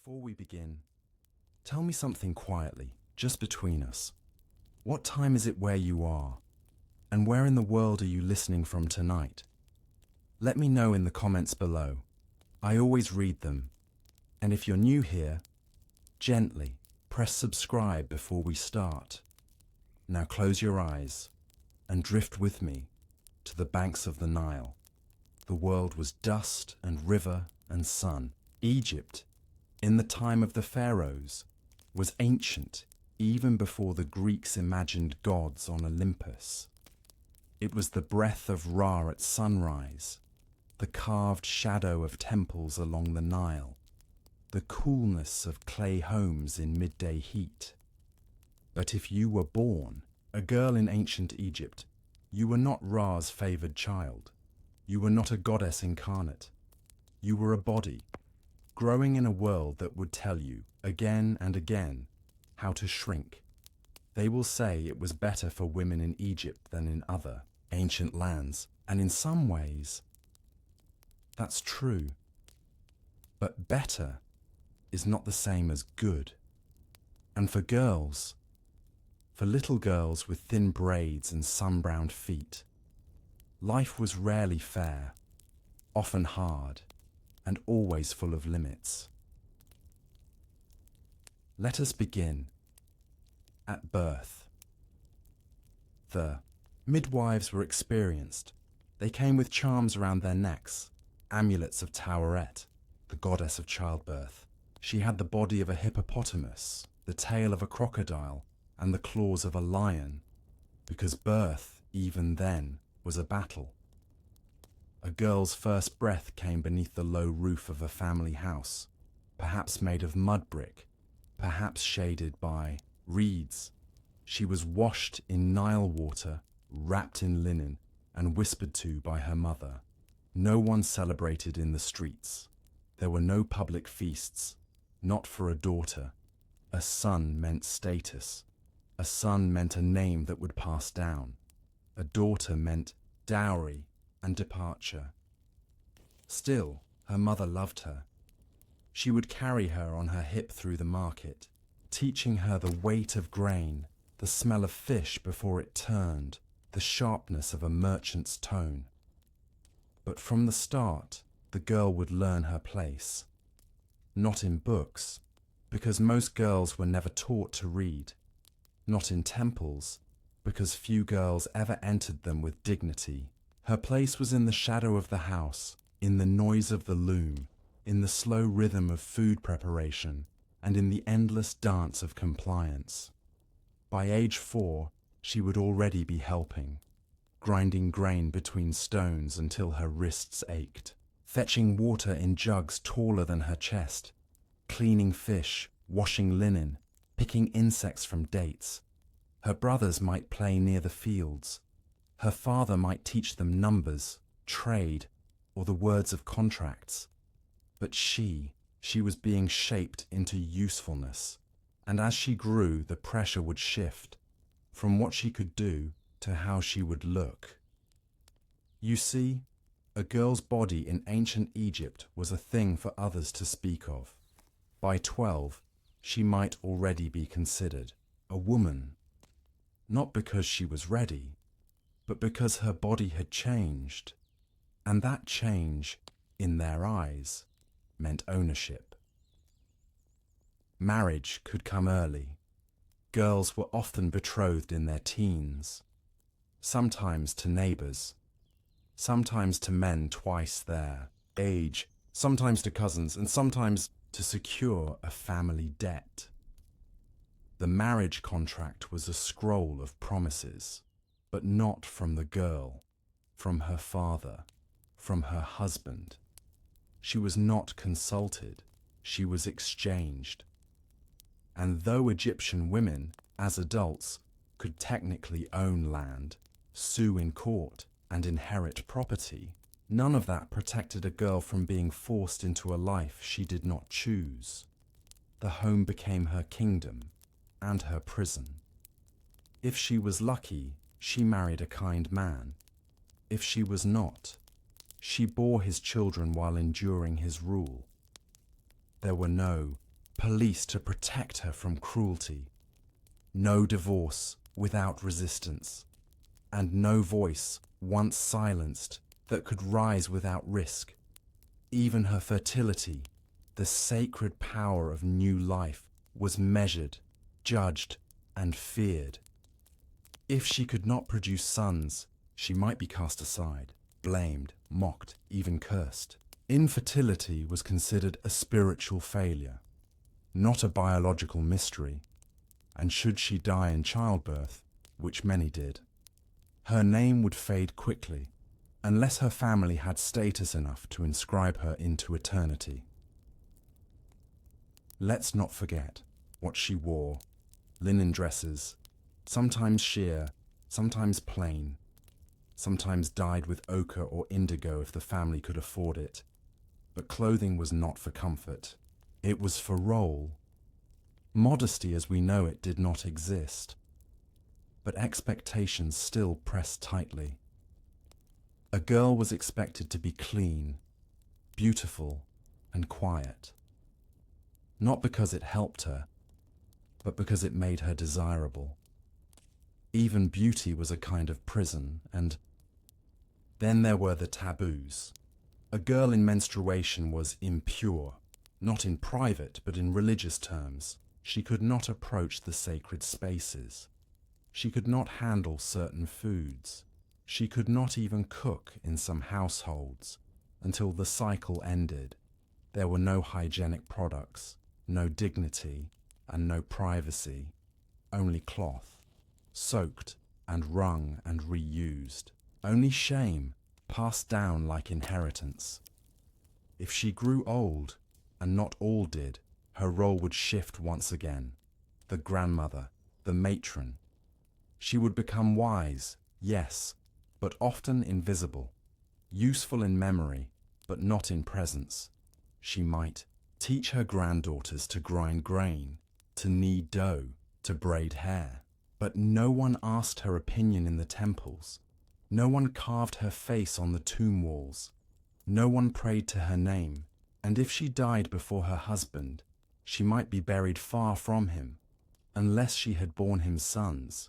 Before we begin, tell me something quietly, just between us. What time is it where you are? And where in the world are you listening from tonight? Let me know in the comments below. I always read them. And if you're new here, gently press subscribe before we start. Now close your eyes and drift with me to the banks of the Nile. The world was dust and river and sun. Egypt, in the time of the pharaohs, was ancient even before the Greeks imagined gods on Olympus. It was the breath of Ra at sunrise, the carved shadow of temples along the Nile, the coolness of clay homes in midday heat. But if you were born a girl in ancient Egypt, you were not Ra's favored child. You were not a goddess incarnate. You were a body, growing in a world that would tell you, again and again, how to shrink. They will say it was better for women in Egypt than in other ancient lands, and in some ways, that's true. But better is not the same as good. And for girls, for little girls with thin braids and sun-browned feet, life was rarely fair, often hard, and always full of limits. Let us begin at birth. The midwives were experienced. They came with charms around their necks, amulets of Taweret, the goddess of childbirth. She had the body of a hippopotamus, the tail of a crocodile, and the claws of a lion, because birth, even then, was a battle. A girl's first breath came beneath the low roof of a family house, perhaps made of mud brick, perhaps shaded by reeds. She was washed in Nile water, wrapped in linen, and whispered to by her mother. No one celebrated in the streets. There were no public feasts, not for a daughter. A son meant status. A son meant a name that would pass down. A daughter meant dowry and departure. Still, her mother loved her. She would carry her on her hip through the market, teaching her the weight of grain, the smell of fish before it turned, the sharpness of a merchant's tone. But from the start, the girl would learn her place. Not in books, because most girls were never taught to read. Not in temples, because few girls ever entered them with dignity. Her place was in the shadow of the house, in the noise of the loom, in the slow rhythm of food preparation, and in the endless dance of compliance. By age 4, she would already be helping, grinding grain between stones until her wrists ached, fetching water in jugs taller than her chest, cleaning fish, washing linen, picking insects from dates. Her brothers might play near the fields. Her father might teach them numbers, trade, or the words of contracts. But she was being shaped into usefulness. And as she grew, the pressure would shift from what she could do to how she would look. You see, a girl's body in ancient Egypt was a thing for others to speak of. By 12, she might already be considered a woman. Not because she was ready, but because her body had changed. And that change, in their eyes, meant ownership. Marriage could come early. Girls were often betrothed in their teens, sometimes to neighbors, sometimes to men twice their age, sometimes to cousins, and sometimes to secure a family debt. The marriage contract was a scroll of promises, but not from the girl, from her father, from her husband. She was not consulted, she was exchanged. And though Egyptian women, as adults, could technically own land, sue in court, and inherit property, none of that protected a girl from being forced into a life she did not choose. The home became her kingdom and her prison. If she was lucky, she married a kind man. If she was not, she bore his children while enduring his rule. There were no police to protect her from cruelty, no divorce without resistance, and no voice, once silenced, that could rise without risk. Even her fertility, the sacred power of new life, was measured, judged, and feared. If she could not produce sons, she might be cast aside, blamed, mocked, even cursed. Infertility was considered a spiritual failure, not a biological mystery, and should she die in childbirth, which many did, her name would fade quickly, unless her family had status enough to inscribe her into eternity. Let's not forget what she wore: linen dresses, sometimes sheer, sometimes plain, sometimes dyed with ochre or indigo if the family could afford it. But clothing was not for comfort. It was for role. Modesty as we know it did not exist, but expectations still pressed tightly. A girl was expected to be clean, beautiful, and quiet. Not because it helped her, but because it made her desirable. Even beauty was a kind of prison, and then there were the taboos. A girl in menstruation was impure, not in private, but in religious terms. She could not approach the sacred spaces. She could not handle certain foods. She could not even cook in some households until the cycle ended. There were no hygienic products, no dignity, and no privacy, only cloth, soaked and wrung and reused. Only shame, passed down like inheritance. If she grew old, and not all did, her role would shift once again. The grandmother, the matron. She would become wise, yes, but often invisible. Useful in memory, but not in presence. She might teach her granddaughters to grind grain, to knead dough, to braid hair. But no one asked her opinion in the temples. No one carved her face on the tomb walls. No one prayed to her name. And if she died before her husband, she might be buried far from him, unless she had borne him sons,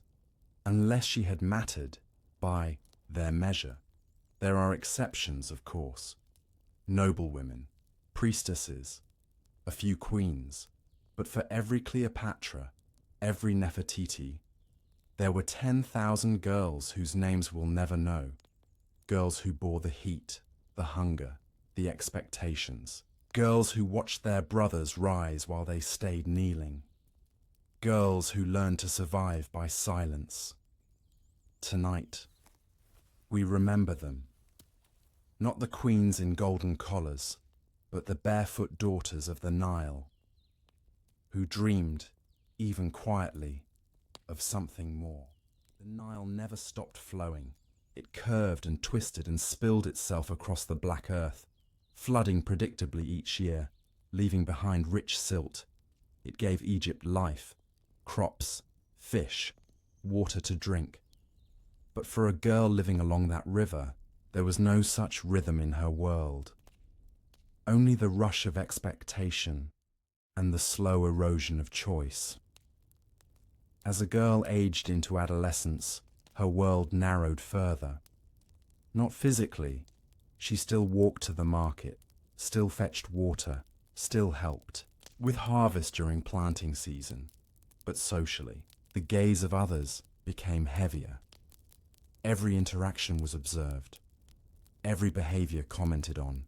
unless she had mattered by their measure. There are exceptions, of course. Noblewomen, priestesses, a few queens, but for every Cleopatra, every Nefertiti, there were 10,000 girls whose names we'll never know. Girls who bore the heat, the hunger, the expectations. Girls who watched their brothers rise while they stayed kneeling. Girls who learned to survive by silence. Tonight, we remember them. Not the queens in golden collars, but the barefoot daughters of the Nile, who dreamed, even quietly, of something more. The Nile never stopped flowing. It curved and twisted and spilled itself across the black earth, flooding predictably each year, leaving behind rich silt. It gave Egypt life, crops, fish, water to drink. But for a girl living along that river, there was no such rhythm in her world. Only the rush of expectation and the slow erosion of choice. As a girl aged into adolescence, her world narrowed further. Not physically. She still walked to the market, still fetched water, still helped, with harvest during planting season. But socially, the gaze of others became heavier. Every interaction was observed. Every behavior commented on.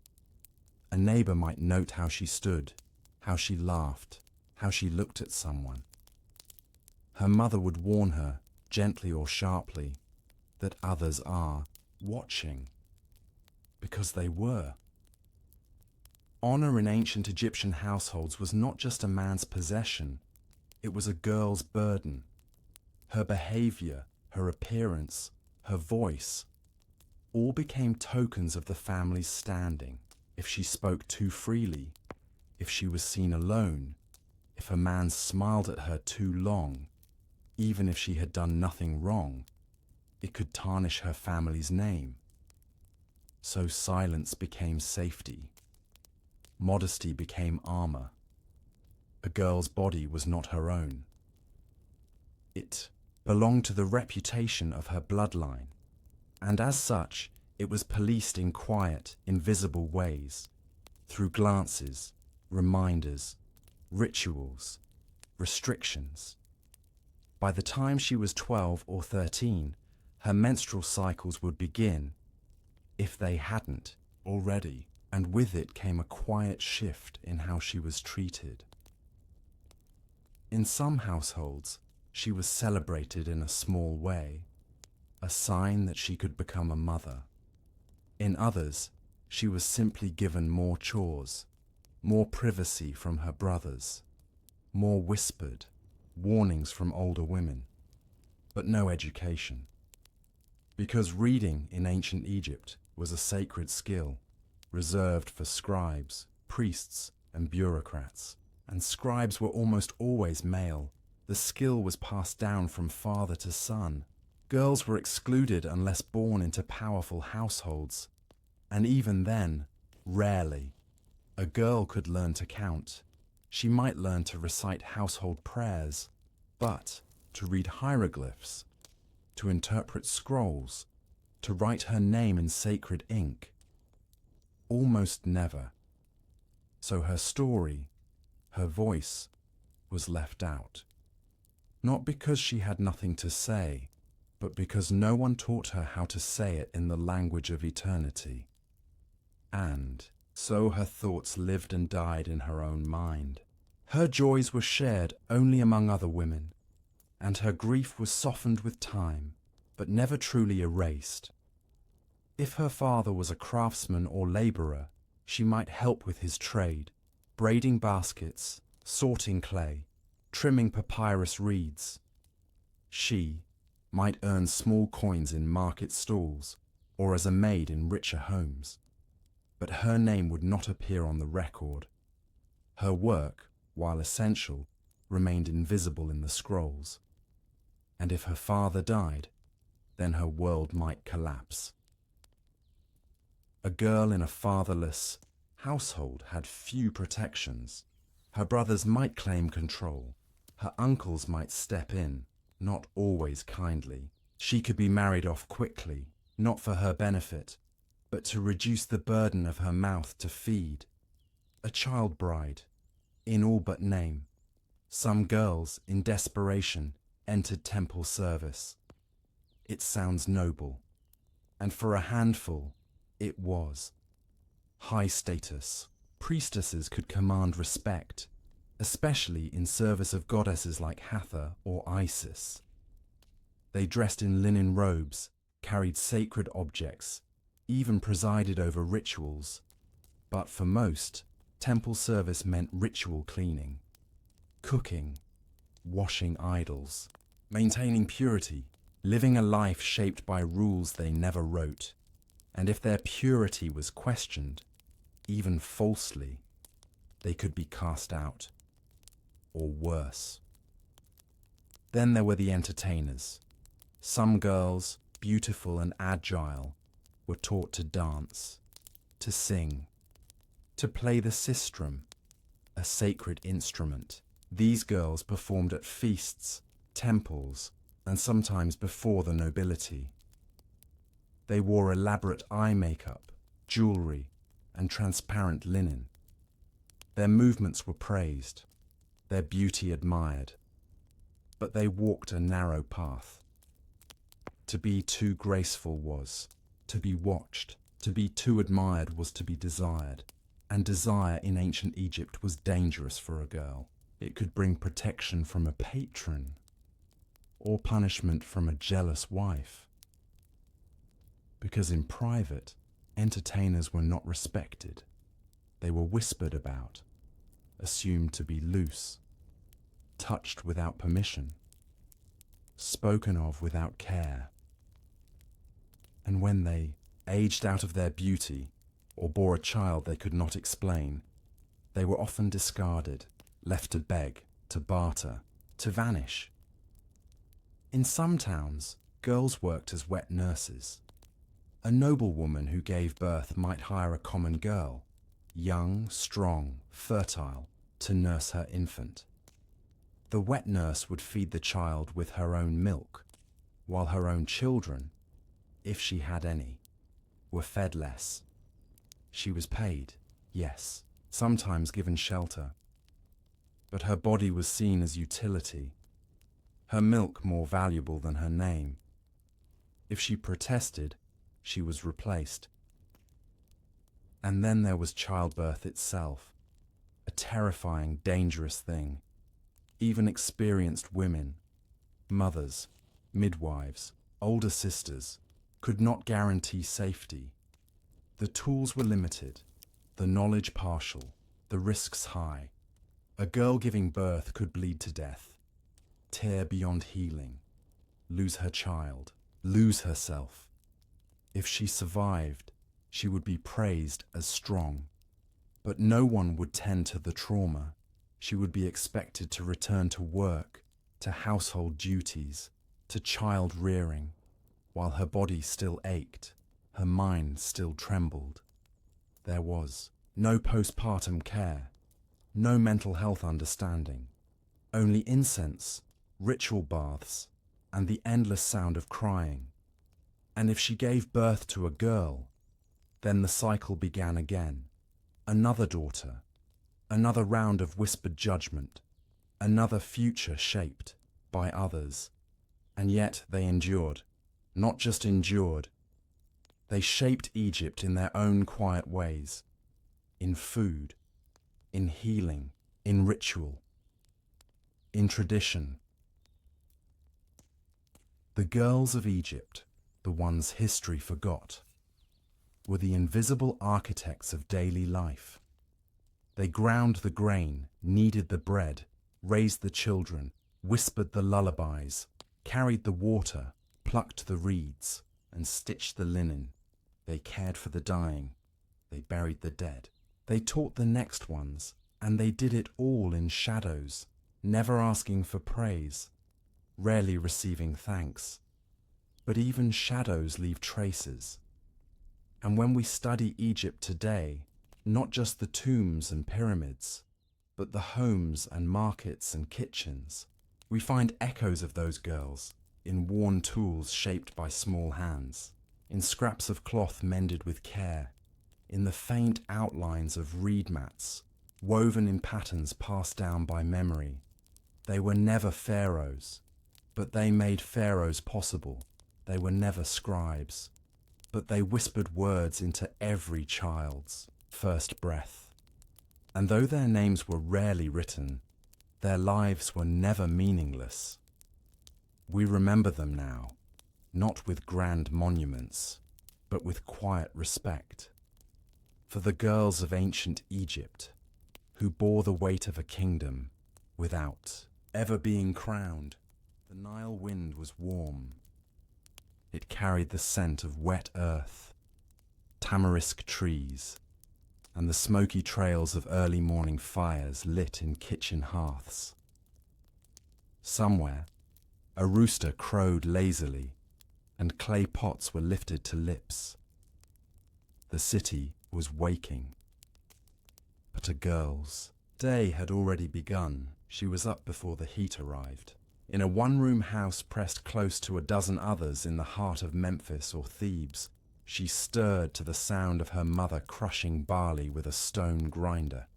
A neighbor might note how she stood, how she laughed, how she looked at someone. Her mother would warn her, gently or sharply, that others are watching. Because they were. Honor in ancient Egyptian households was not just a man's possession, it was a girl's burden. Her behavior, her appearance, her voice, all became tokens of the family's standing. If she spoke too freely, if she was seen alone, if a man smiled at her too long, even if she had done nothing wrong, it could tarnish her family's name. So silence became safety. Modesty became armor. A girl's body was not her own. It belonged to the reputation of her bloodline, and as such, it was policed in quiet, invisible ways, through glances, reminders, rituals, restrictions. By the time she was 12 or 13, her menstrual cycles would begin, if they hadn't already, and with it came a quiet shift in how she was treated. In some households, she was celebrated in a small way, a sign that she could become a mother. In others, she was simply given more chores, more privacy from her brothers, more whispered warnings from older women, but no education. Because reading in ancient Egypt was a sacred skill, reserved for scribes, priests, and bureaucrats, and scribes were almost always male. The skill was passed down from father to son. Girls were excluded unless born into powerful households, and even then, rarely. A girl could learn to count. She might learn to recite household prayers, but to read hieroglyphs, to interpret scrolls, to write her name in sacred ink, almost never. So her story, her voice, was left out. Not because she had nothing to say, but because no one taught her how to say it in the language of eternity. And so her thoughts lived and died in her own mind. Her joys were shared only among other women, and her grief was softened with time, but never truly erased. If her father was a craftsman or labourer, she might help with his trade, braiding baskets, sorting clay, trimming papyrus reeds. She might earn small coins in market stalls or as a maid in richer homes. But her name would not appear on the record. Her work, while essential, remained invisible in the scrolls. And if her father died, then her world might collapse. A girl in a fatherless household had few protections. Her brothers might claim control. Her uncles might step in, not always kindly. She could be married off quickly, not for her benefit, but to reduce the burden of her mouth to feed. A child bride, in all but name. Some girls, in desperation, entered temple service. It sounds noble, and for a handful, it was. High status. Priestesses could command respect, especially in service of goddesses like Hathor or Isis. They dressed in linen robes, carried sacred objects, even presided over rituals. But for most, temple service meant ritual cleaning, cooking, washing idols, maintaining purity, living a life shaped by rules they never wrote. And if their purity was questioned, even falsely, they could be cast out, or worse. Then there were the entertainers. Some girls, beautiful and agile, were taught to dance, to sing, to play the sistrum, a sacred instrument. These girls performed at feasts, temples, and sometimes before the nobility. They wore elaborate eye makeup, jewelry, and transparent linen. Their movements were praised, their beauty admired, but they walked a narrow path. To be too graceful was to be watched. To be too admired was to be desired, and desire in ancient Egypt was dangerous for a girl. It could bring protection from a patron, or punishment from a jealous wife. Because in private, entertainers were not respected. They were whispered about, assumed to be loose, touched without permission, spoken of without care. And when they aged out of their beauty or bore a child they could not explain, they were often discarded, left to beg, to barter, to vanish. In some towns, girls worked as wet nurses. A noblewoman who gave birth might hire a common girl, young, strong, fertile, to nurse her infant. The wet nurse would feed the child with her own milk, while her own children, if she had any, were fed less. She was paid, yes, sometimes given shelter, but her body was seen as utility, her milk more valuable than her name. If she protested, she was replaced. And then there was childbirth itself, a terrifying, dangerous thing. Even experienced women, mothers, midwives, older sisters, could not guarantee safety. The tools were limited, the knowledge partial, the risks high. A girl giving birth could bleed to death, tear beyond healing, lose her child, lose herself. If she survived, she would be praised as strong. But no one would tend to the trauma. She would be expected to return to work, to household duties, to child rearing, while her body still ached, her mind still trembled. There was no postpartum care, no mental health understanding, only incense, ritual baths, and the endless sound of crying. And if she gave birth to a girl, then the cycle began again. Another daughter, another round of whispered judgment, another future shaped by others. And yet they endured, not just endured. They shaped Egypt in their own quiet ways, in food, in healing, in ritual, in tradition. The girls of Egypt, the ones history forgot, were the invisible architects of daily life. They ground the grain, kneaded the bread, raised the children, whispered the lullabies, carried the water, plucked the reeds, and stitched the linen. They cared for the dying. They buried the dead. They taught the next ones, and they did it all in shadows, never asking for praise, rarely receiving thanks. But even shadows leave traces. And when we study Egypt today, not just the tombs and pyramids, but the homes and markets and kitchens, we find echoes of those girls in worn tools shaped by small hands, in scraps of cloth mended with care, in the faint outlines of reed mats, woven in patterns passed down by memory. They were never pharaohs, but they made pharaohs possible. They were never scribes, but they whispered words into every child's first breath. And though their names were rarely written, their lives were never meaningless. We remember them now, not with grand monuments, but with quiet respect. For the girls of ancient Egypt, who bore the weight of a kingdom without ever being crowned. The Nile wind was warm. It carried the scent of wet earth, tamarisk trees, and the smoky trails of early morning fires lit in kitchen hearths. Somewhere, a rooster crowed lazily, and clay pots were lifted to lips. The city was waking. But a girl's day had already begun. She was up before the heat arrived. In a one-room house pressed close to a dozen others in the heart of Memphis or Thebes, she stirred to the sound of her mother crushing barley with a stone grinder.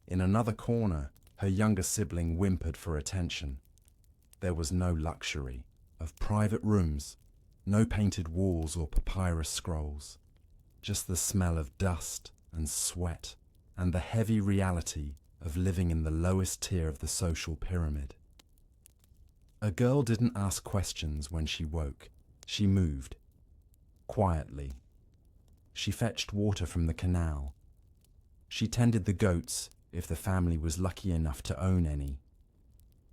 In another corner, her younger sibling whimpered for attention. There was no luxury of private rooms, no painted walls or papyrus scrolls, just the smell of dust and sweat and the heavy reality of living in the lowest tier of the social pyramid. A girl didn't ask questions when she woke. She moved, quietly. She fetched water from the canal. She tended the goats if the family was lucky enough to own any.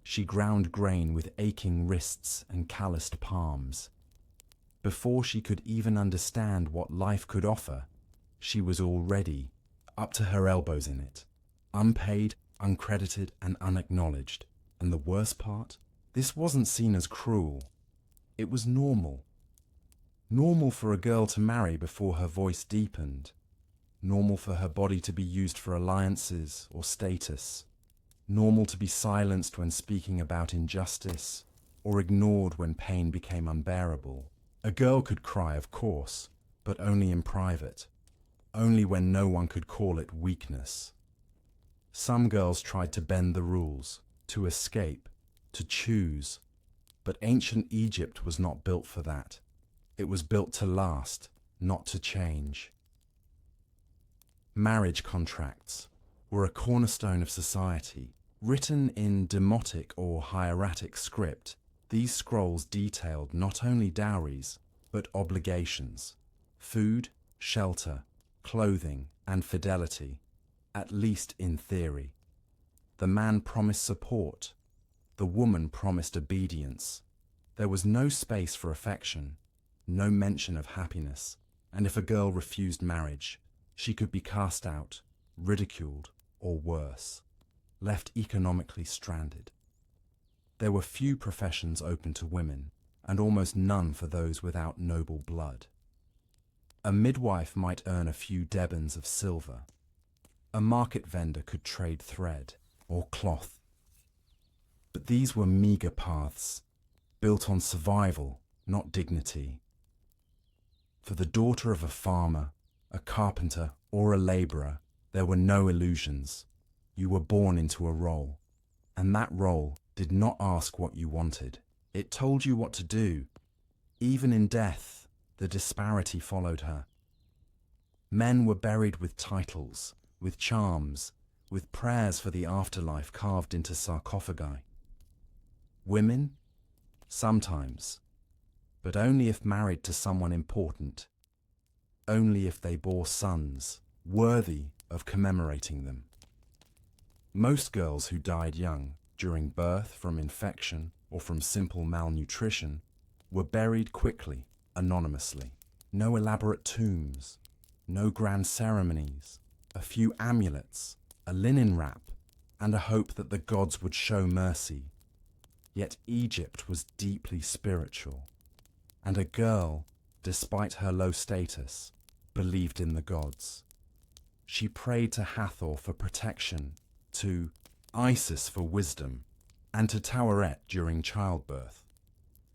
She ground grain with aching wrists and calloused palms. Before she could even understand what life could offer, she was already up to her elbows in it, unpaid, uncredited, and unacknowledged. And the worst part? This wasn't seen as cruel. It was normal. Normal for a girl to marry before her voice deepened. normal for her body to be used for alliances or status, normal to be silenced when speaking about injustice, or ignored when pain became unbearable. A girl could cry, of course, but only in private, only when no one could call it weakness. Some girls tried to bend the rules, to escape, to choose, but ancient Egypt was not built for that. It was built to last, not to change. Marriage contracts were a cornerstone of society. Written in demotic or hieratic script, these scrolls detailed not only dowries, but obligations: food, shelter, clothing, and fidelity, at least in theory. The man promised support. The woman promised obedience. There was no space for affection, no mention of happiness, and if a girl refused marriage, she could be cast out, ridiculed, or worse, left economically stranded. There were few professions open to women, and almost none for those without noble blood. A midwife might earn a few debons of silver. A market vendor could trade thread or cloth. But these were meager paths, built on survival, not dignity. For the daughter of a farmer, a carpenter, or a laborer, there were no illusions. You were born into a role, and that role did not ask what you wanted. It told you what to do. Even in death, the disparity followed her. Men were buried with titles, with charms, with prayers for the afterlife carved into sarcophagi. Women? Sometimes, but only if married to someone important. Only if they bore sons, worthy of commemorating them. Most girls who died young, during birth from infection or from simple malnutrition, were buried quickly, anonymously. No elaborate tombs, no grand ceremonies, a few amulets, a linen wrap, and a hope that the gods would show mercy. Yet Egypt was deeply spiritual, and a girl, despite her low status, believed in the gods. She prayed to Hathor for protection, to Isis for wisdom, and to Taweret during childbirth.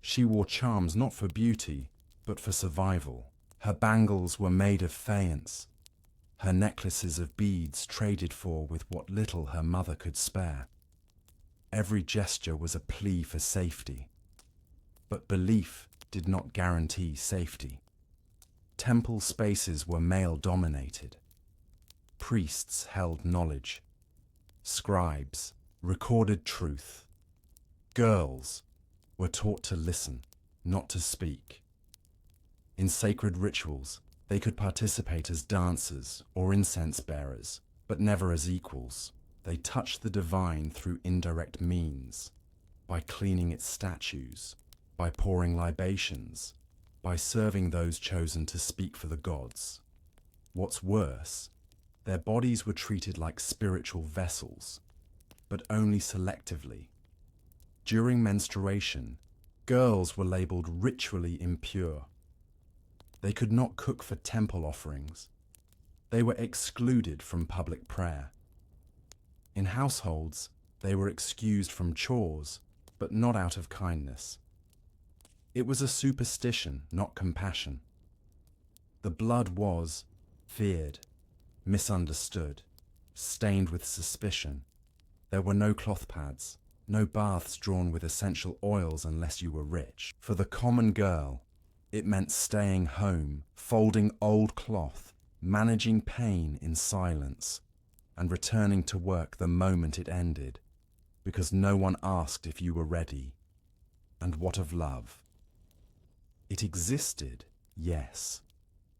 She wore charms not for beauty, but for survival. Her bangles were made of faience, her necklaces of beads traded for with what little her mother could spare. Every gesture was a plea for safety, but belief did not guarantee safety. Temple spaces were male-dominated. Priests held knowledge. Scribes recorded truth. Girls were taught to listen, not to speak. In sacred rituals, they could participate as dancers or incense bearers, but never as equals. They touched the divine through indirect means, by cleaning its statues, by pouring libations, by serving those chosen to speak for the gods. What's worse, their bodies were treated like spiritual vessels, but only selectively. During menstruation, girls were labeled ritually impure. They could not cook for temple offerings. They were excluded from public prayer. In households, they were excused from chores, but not out of kindness. It was a superstition, not compassion. The blood was feared, misunderstood, stained with suspicion. There were no cloth pads, no baths drawn with essential oils unless you were rich. For the common girl, it meant staying home, folding old cloth, managing pain in silence, and returning to work the moment it ended, because no one asked if you were ready. And what of love? It existed, yes.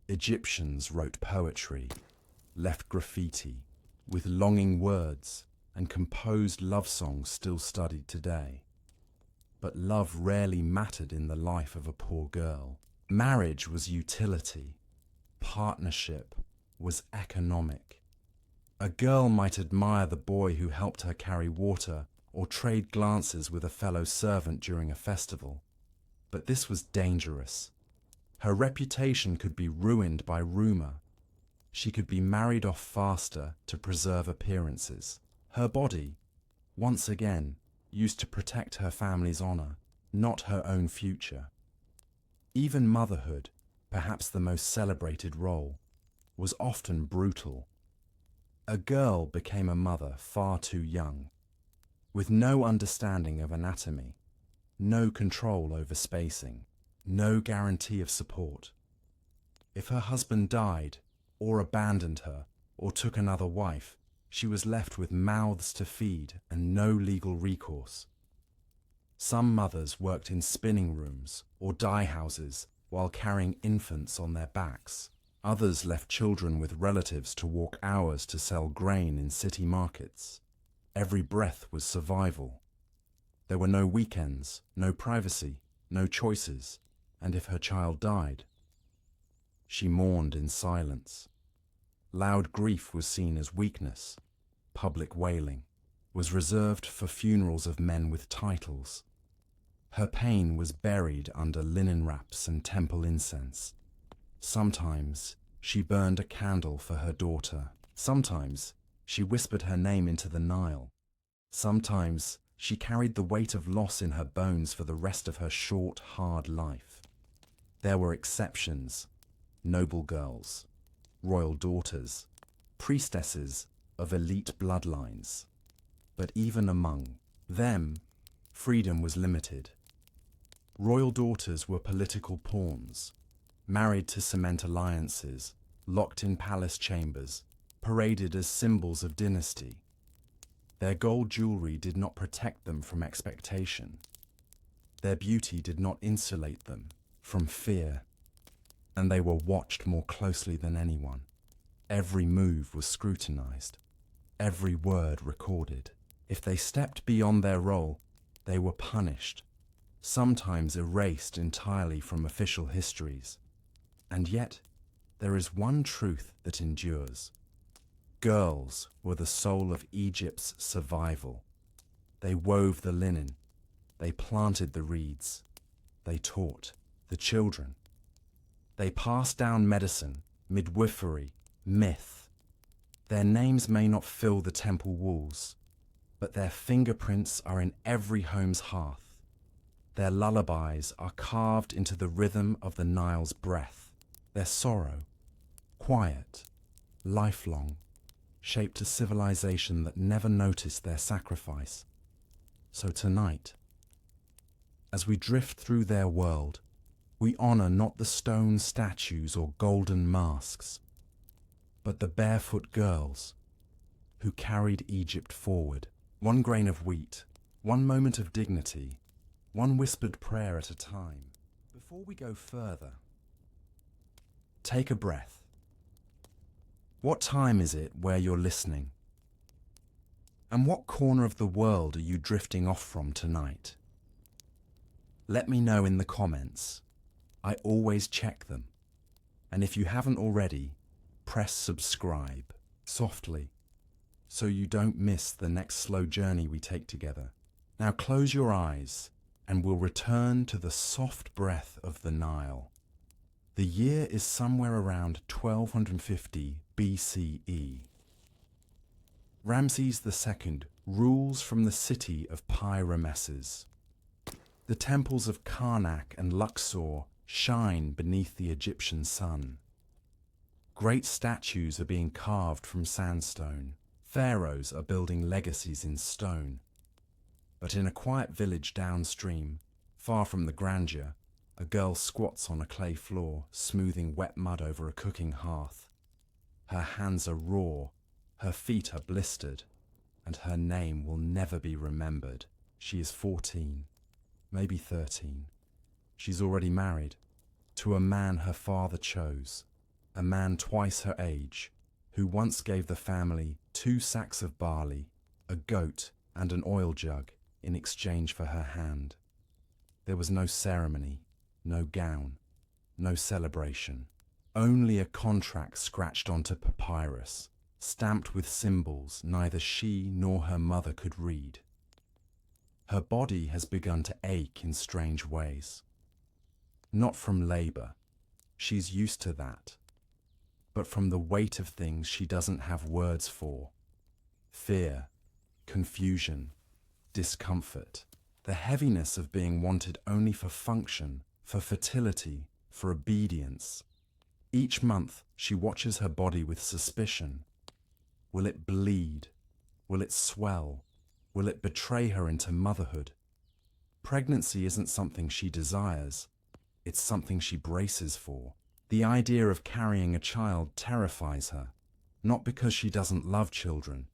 Egyptians wrote poetry, left graffiti, with longing words, and composed love songs still studied today. But love rarely mattered in the life of a poor girl. Marriage was utility. Partnership was economic. A girl might admire the boy who helped her carry water or trade glances with a fellow servant during a festival. But this was dangerous. Her reputation could be ruined by rumor. She could be married off faster to preserve appearances. Her body, once again, used to protect her family's honor, not her own future. Even motherhood, perhaps the most celebrated role, was often brutal. A girl became a mother far too young, with no understanding of anatomy, no control over spacing, no guarantee of support. If her husband died, or abandoned her, or took another wife, she was left with mouths to feed and no legal recourse. Some mothers worked in spinning rooms or dye houses while carrying infants on their backs. Others left children with relatives to walk hours to sell grain in city markets. Every breath was survival. There were no weekends, no privacy, no choices, and if her child died, she mourned in silence. Loud grief was seen as weakness. Public wailing was reserved for funerals of men with titles. Her pain was buried under linen wraps and temple incense. Sometimes she burned a candle for her daughter. Sometimes she whispered her name into the Nile. Sometimes she carried the weight of loss in her bones for the rest of her short, hard life. There were exceptions: noble girls, royal daughters, priestesses of elite bloodlines. But even among them, freedom was limited. Royal daughters were political pawns, married to cement alliances, locked in palace chambers, paraded as symbols of dynasty. Their gold jewelry did not protect them from expectation. Their beauty did not insulate them from fear, and they were watched more closely than anyone. Every move was scrutinized, every word recorded. If they stepped beyond their role, they were punished, sometimes erased entirely from official histories. And yet, there is one truth that endures. Girls were the soul of Egypt's survival. They wove the linen, they planted the reeds, they taught the children. They passed down medicine, midwifery, myth. Their names may not fill the temple walls, but their fingerprints are in every home's hearth. Their lullabies are carved into the rhythm of the Nile's breath. Their sorrow, quiet, lifelong, shaped a civilization that never noticed their sacrifice. So tonight, as we drift through their world, we honor not the stone statues or golden masks, but the barefoot girls who carried Egypt forward. One grain of wheat, one moment of dignity, one whispered prayer at a time. Before we go further, take a breath. What time is it where you're listening? And what corner of the world are you drifting off from tonight? Let me know in the comments. I always check them. And if you haven't already, press subscribe softly so you don't miss the next slow journey we take together. Now close your eyes and we'll return to the soft breath of the Nile. The year is somewhere around 1250 BCE. Ramses II rules from the city of Pi-Ramesses. The temples of Karnak and Luxor shine beneath the Egyptian sun. Great statues are being carved from sandstone. Pharaohs are building legacies in stone. But in a quiet village downstream, far from the grandeur, a girl squats on a clay floor, smoothing wet mud over a cooking hearth. Her hands are raw, her feet are blistered, and her name will never be remembered. She is 14, maybe 13. She's already married to a man her father chose, a man twice her age, who once gave the family 2 sacks of barley, a goat, and an oil jug in exchange for her hand. There was no ceremony, no gown, no celebration, only a contract scratched onto papyrus, stamped with symbols neither she nor her mother could read. Her body has begun to ache in strange ways. Not from labor. She's used to that. but from the weight of things she doesn't have words for. Fear, confusion, discomfort, the heaviness of being wanted only for function, for fertility, for obedience. Each month she watches her body with suspicion. Will it bleed? Will it swell? Will it betray her into motherhood? Pregnancy isn't something she desires. It's something she braces for. The idea of carrying a child terrifies her, not because she doesn't love children,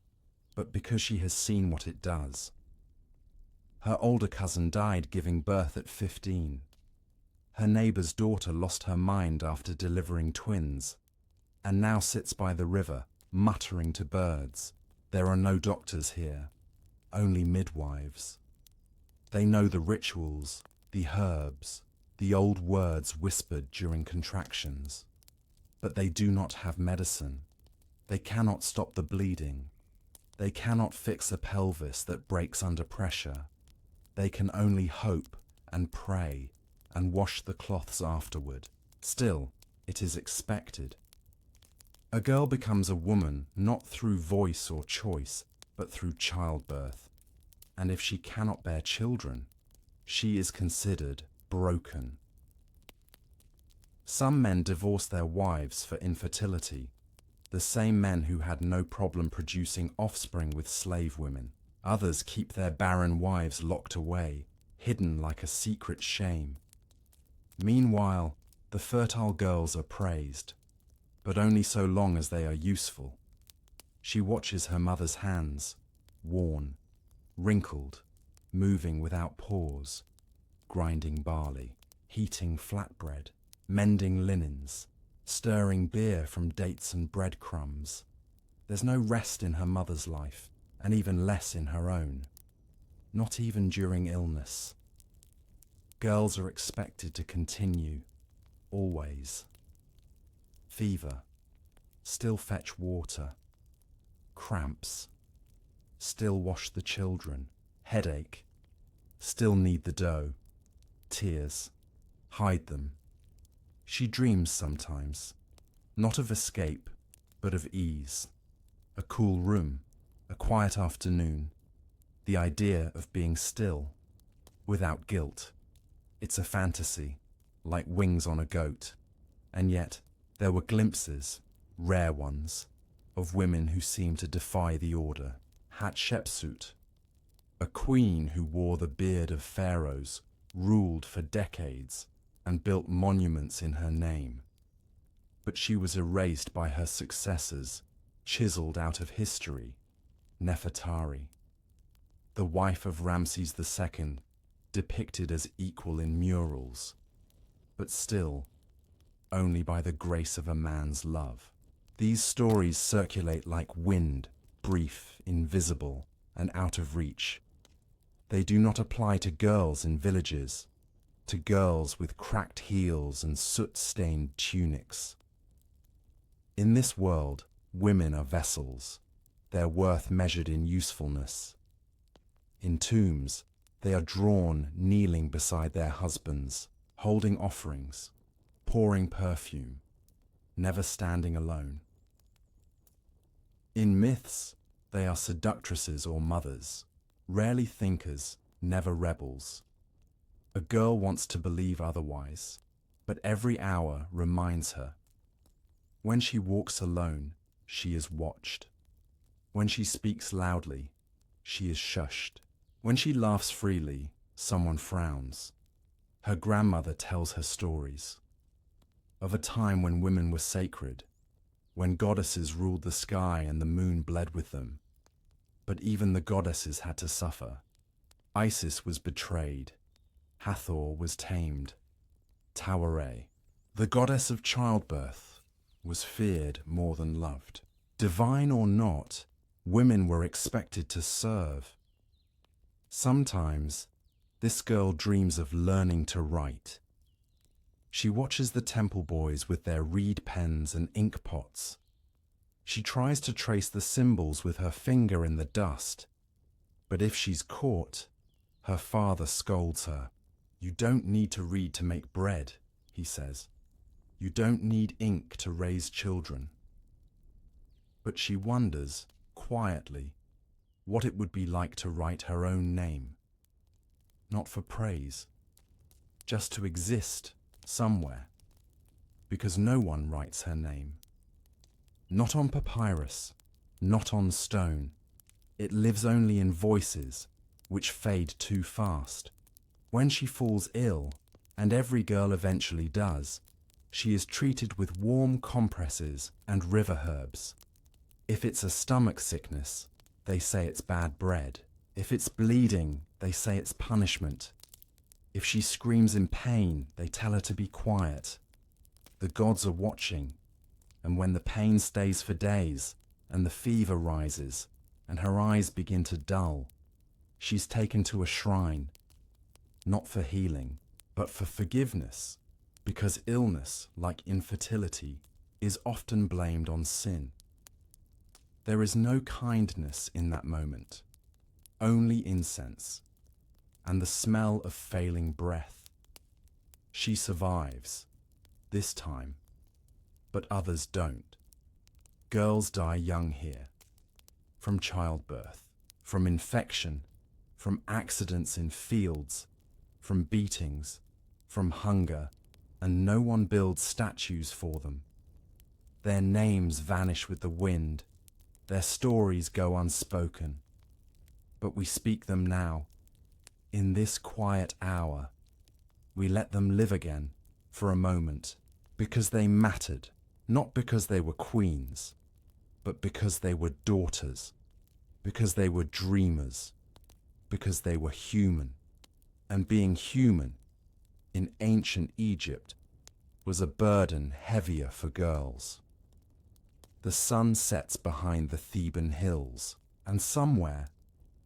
but because she has seen what it does. Her older cousin died giving birth at 15. Her neighbor's daughter lost her mind after delivering twins, and now sits by the river, muttering to birds. There are no doctors here, only midwives. They know the rituals, the herbs, the old words whispered during contractions. But they do not have medicine. They cannot stop the bleeding. They cannot fix a pelvis that breaks under pressure. They can only hope and pray and wash the cloths afterward. Still, it is expected. A girl becomes a woman not through voice or choice, but through childbirth. And if she cannot bear children, she is considered broken. Some men divorce their wives for infertility, the same men who had no problem producing offspring with slave women. Others keep their barren wives locked away, hidden like a secret shame. Meanwhile, the fertile girls are praised, but only so long as they are useful. She watches her mother's hands, worn, wrinkled, moving without pause, grinding barley, heating flatbread, mending linens, stirring beer from dates and breadcrumbs. There's no rest in her mother's life, and even less in her own. Not even during illness. Girls are expected to continue, always. Fever, still fetch water. Cramps, still wash the children. Headache, still knead the dough. Tears, hide them. She dreams sometimes, not of escape, but of ease. A cool room, a quiet afternoon, the idea of being still, without guilt. It's a fantasy, like wings on a goat. And yet, there were glimpses, rare ones, of women who seemed to defy the order. Hatshepsut, a queen who wore the beard of pharaohs, ruled for decades, and built monuments in her name. But she was erased by her successors, chiseled out of history. Nefertari, the wife of Ramses II, depicted as equal in murals, but still, only by the grace of a man's love. These stories circulate like wind, brief, invisible, and out of reach. They do not apply to girls in villages, to girls with cracked heels and soot-stained tunics. In this world, women are vessels, their worth measured in usefulness. In tombs, they are drawn kneeling beside their husbands, holding offerings, pouring perfume, never standing alone. In myths, they are seductresses or mothers, rarely thinkers, never rebels. A girl wants to believe otherwise, but every hour reminds her. When she walks alone, she is watched. When she speaks loudly, she is shushed. When she laughs freely, someone frowns. Her grandmother tells her stories of a time when women were sacred, when goddesses ruled the sky and the moon bled with them. But even the goddesses had to suffer. Isis was betrayed. Hathor was tamed. Tawaret, the goddess of childbirth, was feared more than loved. Divine or not, women were expected to serve. Sometimes, this girl dreams of learning to write. She watches the temple boys with their reed pens and ink pots. She tries to trace the symbols with her finger in the dust. But if she's caught, her father scolds her. "You don't need to read to make bread," he says. You don't need ink to raise children. But she wonders, quietly, what it would be like to write her own name. Not for praise, just to exist somewhere, because no one writes her name. Not on papyrus, not on stone. It lives only in voices, which fade too fast. When she falls ill, and every girl eventually does, she is treated with warm compresses and river herbs. If it's a stomach sickness, they say it's bad bread. If it's bleeding, they say it's punishment. If she screams in pain, they tell her to be quiet. The gods are watching, and when the pain stays for days, and the fever rises, and her eyes begin to dull, she's taken to a shrine, not for healing, but for forgiveness, because illness, like infertility, is often blamed on sin. There is no kindness in that moment, only incense, and the smell of failing breath. She survives, this time, but others don't. Girls die young here, from childbirth, from infection, from accidents in fields, from beatings, from hunger, and no one builds statues for them. Their names vanish with the wind, their stories go unspoken. But we speak them now. In this quiet hour, we let them live again for a moment, because they mattered, not because they were queens, but because they were daughters, because they were dreamers, because they were human. And being human, in ancient Egypt, was a burden heavier for girls. The sun sets behind the Theban hills, and somewhere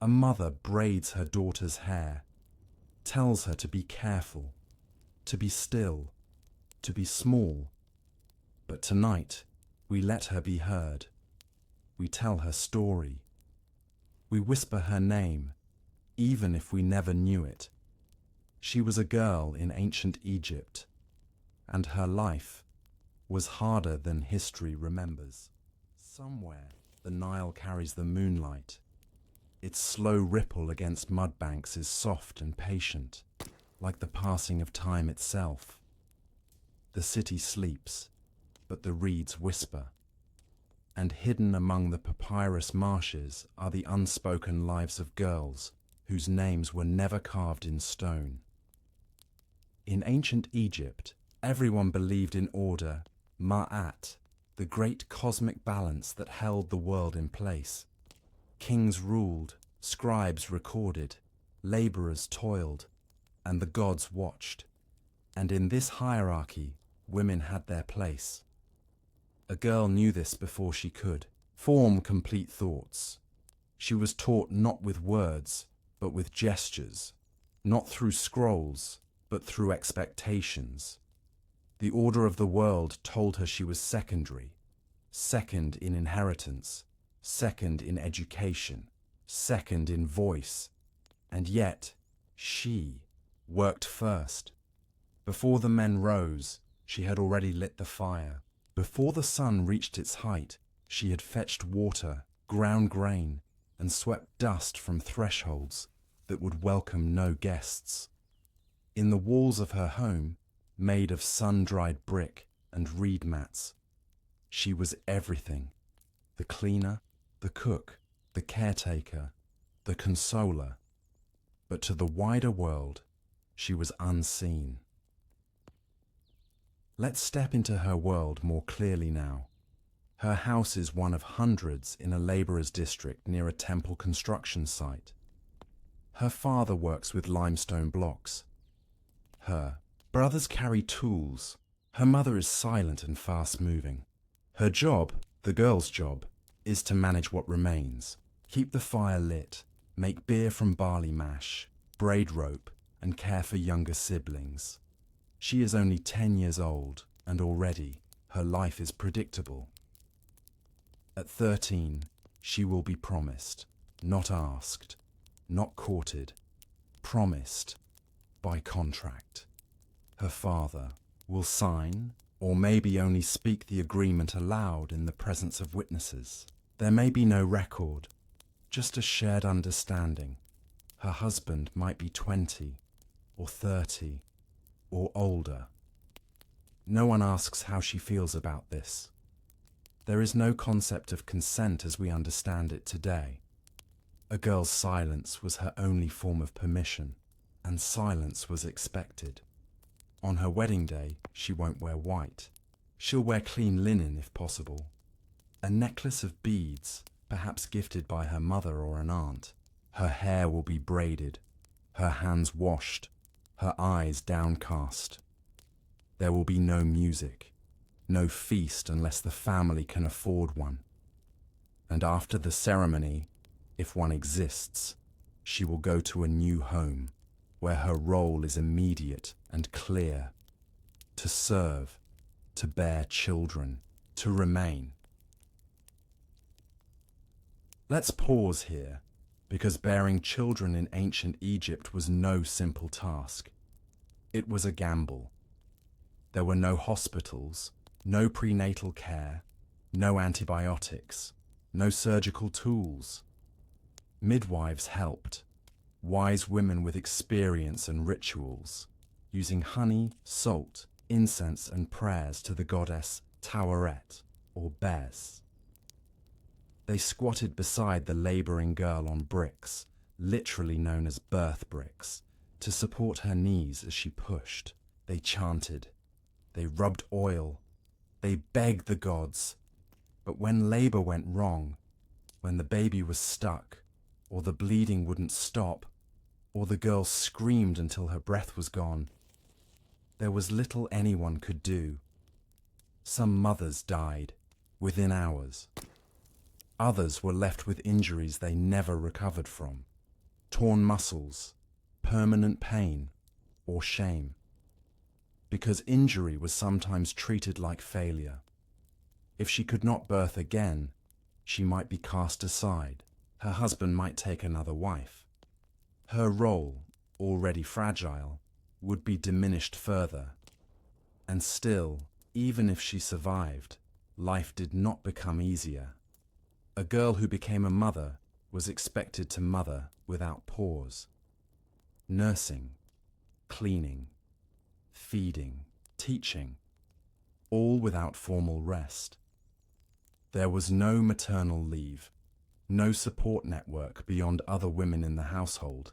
a mother braids her daughter's hair, tells her to be careful, to be still, to be small. But tonight, we let her be heard. We tell her story. We whisper her name, even if we never knew it. She was a girl in ancient Egypt, and her life was harder than history remembers. Somewhere, the Nile carries the moonlight. Its slow ripple against mud banks is soft and patient, like the passing of time itself. The city sleeps, but the reeds whisper. And hidden among the papyrus marshes are the unspoken lives of girls whose names were never carved in stone. In ancient Egypt, everyone believed in order, ma'at, the great cosmic balance that held the world in place. Kings ruled, scribes recorded, laborers toiled, and the gods watched. And in this hierarchy, women had their place. A girl knew this before she could form complete thoughts. She was taught not with words, but with gestures, not through scrolls, but through expectations. The order of the world told her she was secondary, second in inheritance, second in education, second in voice, and yet she worked first. Before the men rose, she had already lit the fire. Before the sun reached its height, she had fetched water, ground grain, and swept dust from thresholds that would welcome no guests. In the walls of her home, made of sun-dried brick and reed mats, she was everything: the cleaner, the cook, the caretaker, the consoler. But to the wider world, she was unseen. Let's step into her world more clearly now. Her house is one of hundreds in a labourer's district near a temple construction site. Her father works with limestone blocks. Her brothers carry tools. Her mother is silent and fast-moving. Her job, the girl's job, is to manage what remains, keep the fire lit, make beer from barley mash, braid rope, and care for younger siblings. She is only 10 years old, and already her life is predictable. At 13, she will be promised, not asked, not courted, promised by contract. Her father will sign or maybe only speak the agreement aloud in the presence of witnesses. There may be no record, just a shared understanding. Her husband might be 20 or 30 or older. No one asks how she feels about this. There is no concept of consent as we understand it today. A girl's silence was her only form of permission, and silence was expected. On her wedding day, she won't wear white. She'll wear clean linen if possible. A necklace of beads, perhaps gifted by her mother or an aunt. Her hair will be braided, her hands washed, her eyes downcast. There will be no music, no feast unless the family can afford one. And after the ceremony, if one exists, she will go to a new home, where her role is immediate and clear: to serve, to bear children, to remain. Let's pause here, because bearing children in ancient Egypt was no simple task. It was a gamble. There were no hospitals, no prenatal care, no antibiotics, no surgical tools. Midwives helped, wise women with experience and rituals, using honey, salt, incense and prayers to the goddess Taweret or Bez. They squatted beside the labouring girl on bricks, literally known as birth bricks, to support her knees as she pushed. They chanted, they rubbed oil, they begged the gods. But when labour went wrong, when the baby was stuck, or the bleeding wouldn't stop, or the girl screamed until her breath was gone, there was little anyone could do. Some mothers died within hours. Others were left with injuries they never recovered from, torn muscles, permanent pain, or shame. Because injury was sometimes treated like failure. If she could not birth again, she might be cast aside. Her husband might take another wife. Her role, already fragile, would be diminished further. And still, even if she survived, life did not become easier. A girl who became a mother was expected to mother without pause. Nursing, cleaning, feeding, teaching, all without formal rest. There was no maternal leave, no support network beyond other women in the household,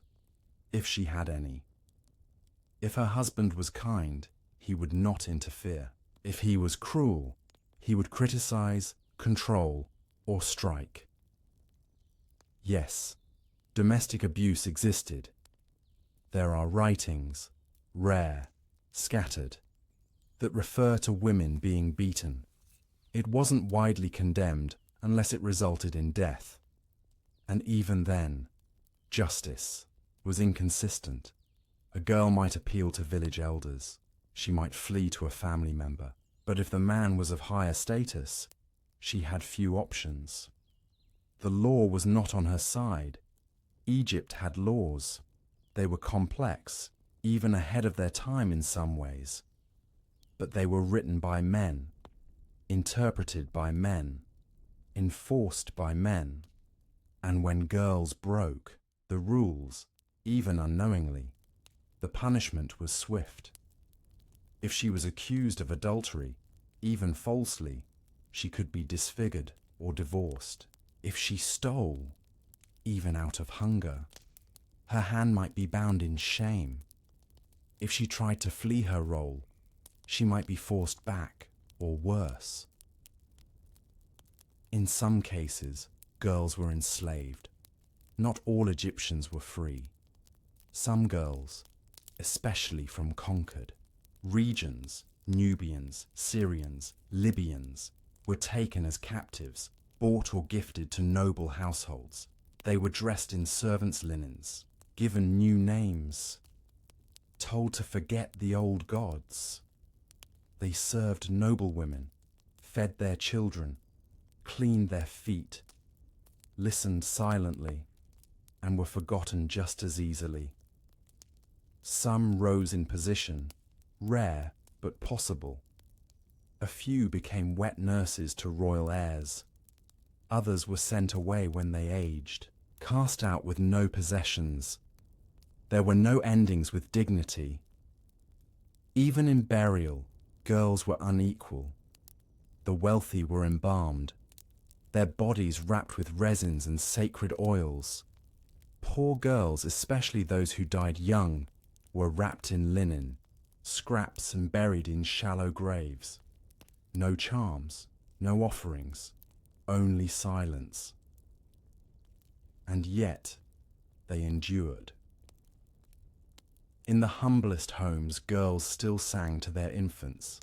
if she had any. If her husband was kind, he would not interfere. If he was cruel, he would criticize, control, or strike. Yes, domestic abuse existed. There are writings, rare, scattered, that refer to women being beaten. It wasn't widely condemned unless it resulted in death. And even then, justice was inconsistent. A girl might appeal to village elders. She might flee to a family member. But if the man was of higher status, she had few options. The law was not on her side. Egypt had laws. They were complex, even ahead of their time in some ways. But they were written by men, interpreted by men, enforced by men. And when girls broke the rules, even unknowingly, the punishment was swift. If she was accused of adultery, even falsely, she could be disfigured or divorced. If she stole, even out of hunger, her hand might be bound in shame. If she tried to flee her role, she might be forced back, or worse. In some cases, girls were enslaved. Not all Egyptians were free. Some girls, especially from conquered regions, Nubians, Syrians, Libyans, were taken as captives, bought or gifted to noble households. They were dressed in servants' linens, given new names, told to forget the old gods. They served noble women, fed their children, cleaned their feet, listened silently, and were forgotten just as easily. Some rose in position, rare but possible. A few became wet nurses to royal heirs. Others were sent away when they aged, cast out with no possessions. There were no endings with dignity. Even in burial, girls were unequal. The wealthy were embalmed, their bodies wrapped with resins and sacred oils. Poor girls, especially those who died young, were wrapped in linen, scraps, and buried in shallow graves. No charms, no offerings, only silence. And yet, they endured. In the humblest homes, girls still sang to their infants.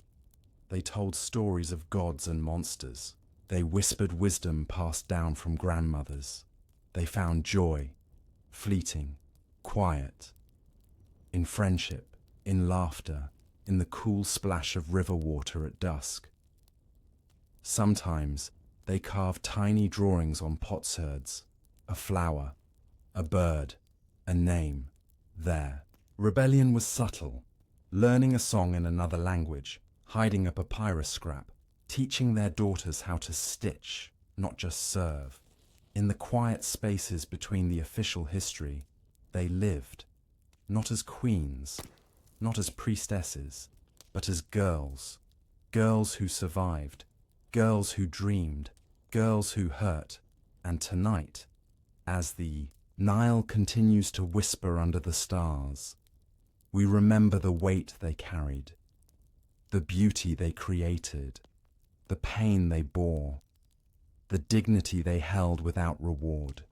They told stories of gods and monsters. They whispered wisdom passed down from grandmothers. They found joy, fleeting, quiet, in friendship, in laughter, in the cool splash of river water at dusk. Sometimes they carved tiny drawings on potsherds, a flower, a bird, a name, there. Rebellion was subtle, learning a song in another language, hiding a papyrus scrap, teaching their daughters how to stitch, not just serve. In the quiet spaces between the official history, they lived, not as queens, not as priestesses, but as girls. Girls who survived, girls who dreamed, girls who hurt. And tonight, as the Nile continues to whisper under the stars, we remember the weight they carried, the beauty they created, the pain they bore, the dignity they held without reward.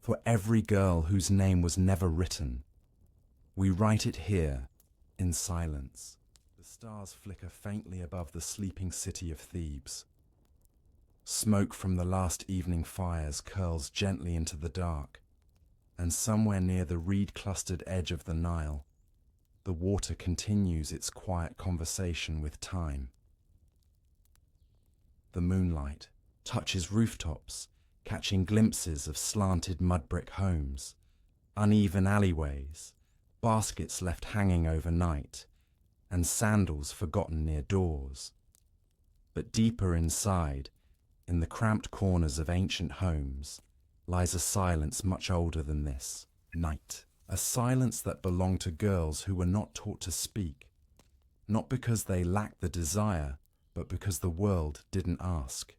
For every girl whose name was never written, we write it here in silence. The stars flicker faintly above the sleeping city of Thebes. Smoke from the last evening fires curls gently into the dark, and somewhere near the reed-clustered edge of the Nile, the water continues its quiet conversation with time. The moonlight touches rooftops, catching glimpses of slanted mud brick homes, uneven alleyways, baskets left hanging overnight, and sandals forgotten near doors. But deeper inside, in the cramped corners of ancient homes, lies a silence much older than this, night. A silence that belonged to girls who were not taught to speak, not because they lacked the desire, but because the world didn't ask.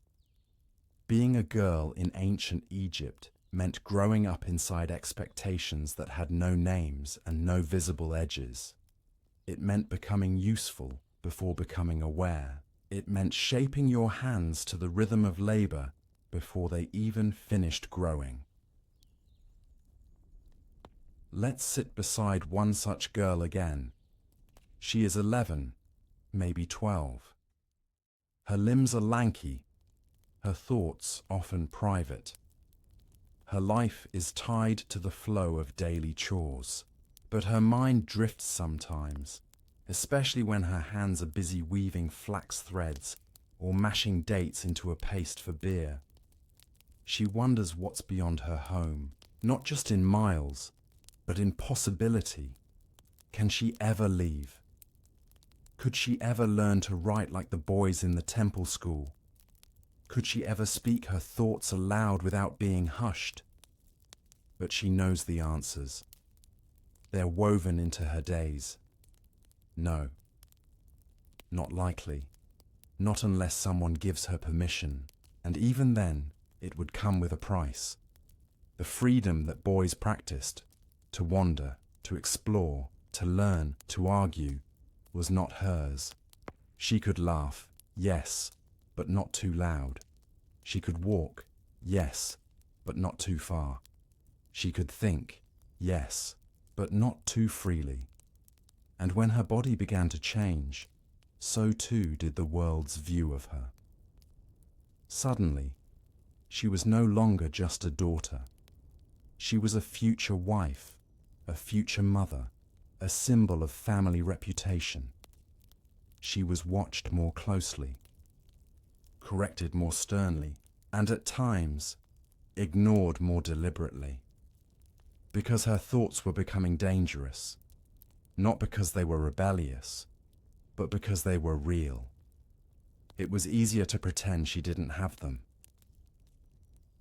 Being a girl in ancient Egypt meant growing up inside expectations that had no names and no visible edges. It meant becoming useful before becoming aware. It meant shaping your hands to the rhythm of labor before they even finished growing. Let's sit beside one such girl again. She is 11, maybe 12. Her limbs are lanky, her thoughts often private. Her life is tied to the flow of daily chores, but her mind drifts sometimes, especially when her hands are busy weaving flax threads or mashing dates into a paste for beer. She wonders what's beyond her home, not just in miles, but in possibility. Can she ever leave? Could she ever learn to write like the boys in the temple school? Could she ever speak her thoughts aloud without being hushed? But she knows the answers. They're woven into her days. No, not likely. Not unless someone gives her permission. And even then, it would come with a price. The freedom that boys practiced, to wander, to explore, to learn, to argue, was not hers. She could laugh, yes, but not too loud. She could walk, yes, but not too far. She could think, yes, but not too freely. And when her body began to change, so too did the world's view of her. Suddenly, she was no longer just a daughter. She was a future wife, a future mother, a symbol of family reputation. She was watched more closely, corrected more sternly, and at times ignored more deliberately, because her thoughts were becoming dangerous, not because they were rebellious, but because they were real. It was easier to pretend she didn't have them.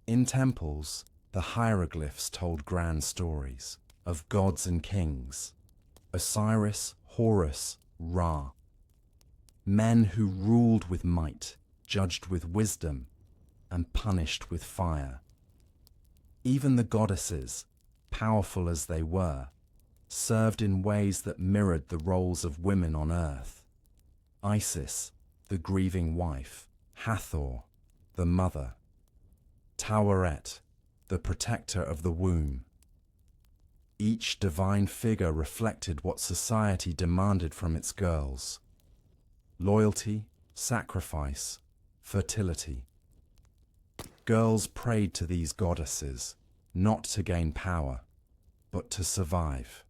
In temples, the hieroglyphs told grand stories of gods and kings, Osiris, Horus, Ra, men who ruled with might, judged with wisdom, and punished with fire. Even the goddesses, powerful as they were, served in ways that mirrored the roles of women on earth. Isis, the grieving wife; Hathor, the mother; Taweret, the protector of the womb. Each divine figure reflected what society demanded from its girls: loyalty, sacrifice, fertility. Girls prayed to these goddesses, not to gain power, but to survive.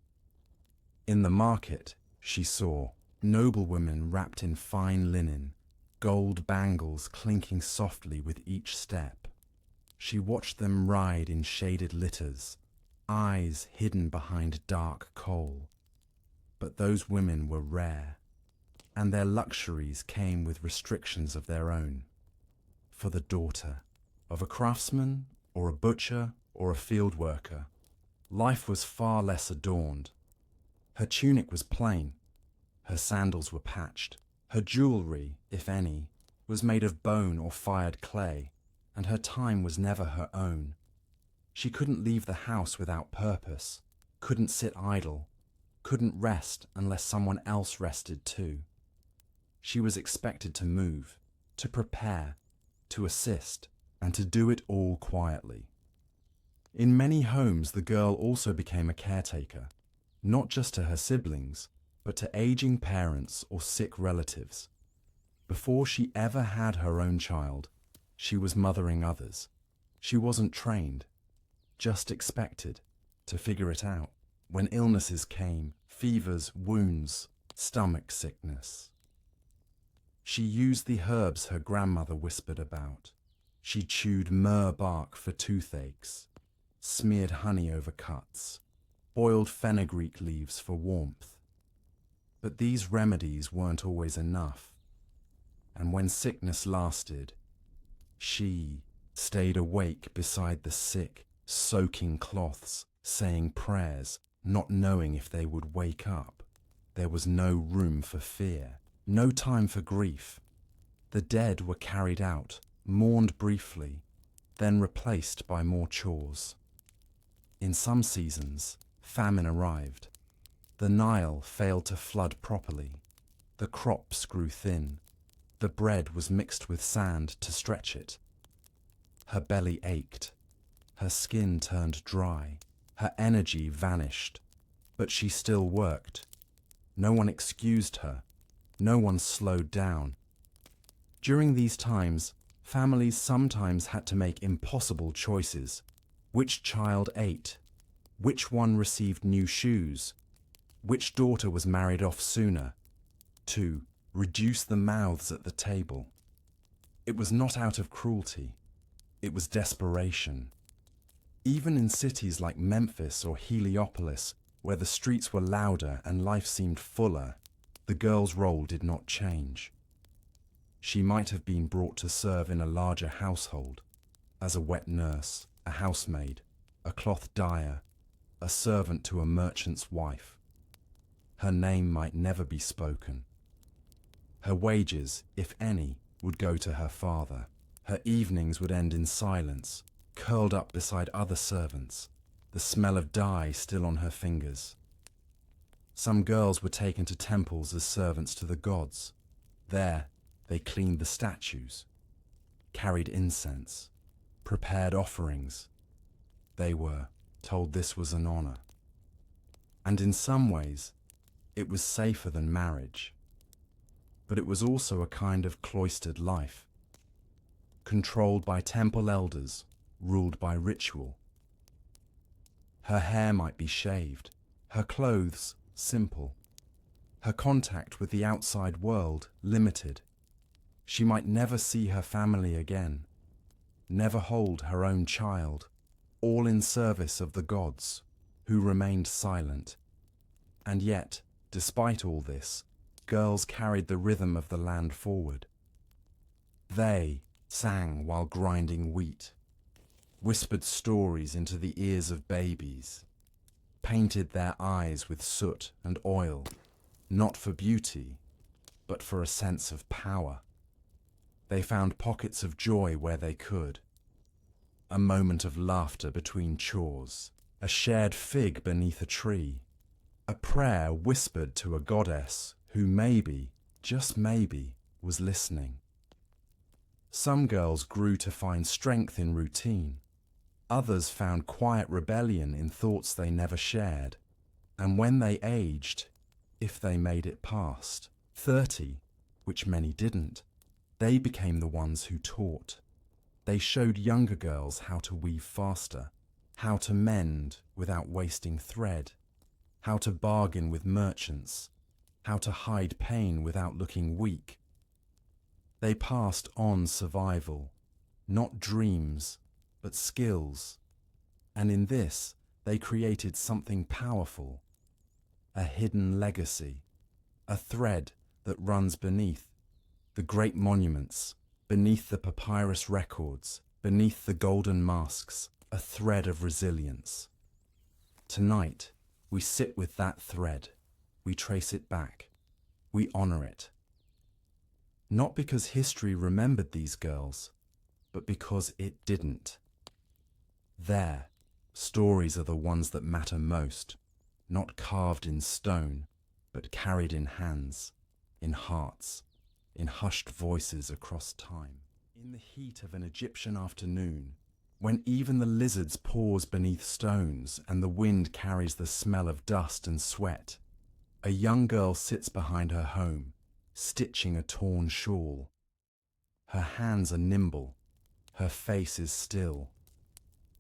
In the market, she saw noblewomen wrapped in fine linen, gold bangles clinking softly with each step. She watched them ride in shaded litters, eyes hidden behind dark kohl. But those women were rare, and their luxuries came with restrictions of their own. For the daughter of a craftsman, or a butcher, or a field worker, life was far less adorned. Her tunic was plain, her sandals were patched, her jewelry, if any, was made of bone or fired clay, and her time was never her own. She couldn't leave the house without purpose, couldn't sit idle, couldn't rest unless someone else rested too. She was expected to move, to prepare, to assist, and to do it all quietly. In many homes, the girl also became a caretaker, not just to her siblings, but to aging parents or sick relatives. Before she ever had her own child, she was mothering others. She wasn't trained, just expected to figure it out when illnesses came, fevers, wounds, stomach sickness. She used the herbs her grandmother whispered about. She chewed myrrh bark for toothaches, smeared honey over cuts, boiled fenugreek leaves for warmth. But these remedies weren't always enough. And when sickness lasted, she stayed awake beside the sick, soaking cloths, saying prayers, not knowing if they would wake up. There was no room for fear, no time for grief. The dead were carried out, mourned briefly, then replaced by more chores. In some seasons, famine arrived. The Nile failed to flood properly. The crops grew thin. The bread was mixed with sand to stretch it. Her belly ached. Her skin turned dry. Her energy vanished. But she still worked. No one excused her. No one slowed down. During these times, families sometimes had to make impossible choices. Which child ate? Which one received new shoes? Which daughter was married off sooner? To reduce the mouths at the table. It was not out of cruelty. It was desperation. Even in cities like Memphis or Heliopolis, where the streets were louder and life seemed fuller, the girl's role did not change. She might have been brought to serve in a larger household, as a wet nurse, a housemaid, a cloth dyer, a servant to a merchant's wife. Her name might never be spoken. Her wages, if any, would go to her father. Her evenings would end in silence, curled up beside other servants, the smell of dye still on her fingers. Some girls were taken to temples as servants to the gods. There, they cleaned the statues, carried incense, prepared offerings. They were told this was an honor. And in some ways, it was safer than marriage. But it was also a kind of cloistered life, controlled by temple elders, ruled by ritual. Her hair might be shaved, her clothes simple, her contact with the outside world limited. She might never see her family again, never hold her own child, all in service of the gods, who remained silent. And yet, despite all this, girls carried the rhythm of the land forward. They sang while grinding wheat, whispered stories into the ears of babies, painted their eyes with soot and oil, not for beauty, but for a sense of power. They found pockets of joy where they could, a moment of laughter between chores, a shared fig beneath a tree, a prayer whispered to a goddess who maybe, just maybe, was listening. Some girls grew to find strength in routine. Others found quiet rebellion in thoughts they never shared. And when they aged, if they made it past 30, which many didn't, they became the ones who taught. They showed younger girls how to weave faster, how to mend without wasting thread, how to bargain with merchants, how to hide pain without looking weak. They passed on survival, not dreams, but skills. And in this, they created something powerful, a hidden legacy, a thread that runs beneath the great monuments, beneath the papyrus records, beneath the golden masks, a thread of resilience. Tonight, we sit with that thread. We trace it back. We honor it. Not because history remembered these girls, but because it didn't. Their stories are the ones that matter most, not carved in stone, but carried in hands, in hearts, in hushed voices across time. In the heat of an Egyptian afternoon, when even the lizards pause beneath stones and the wind carries the smell of dust and sweat, a young girl sits behind her home, stitching a torn shawl. Her hands are nimble, her face is still.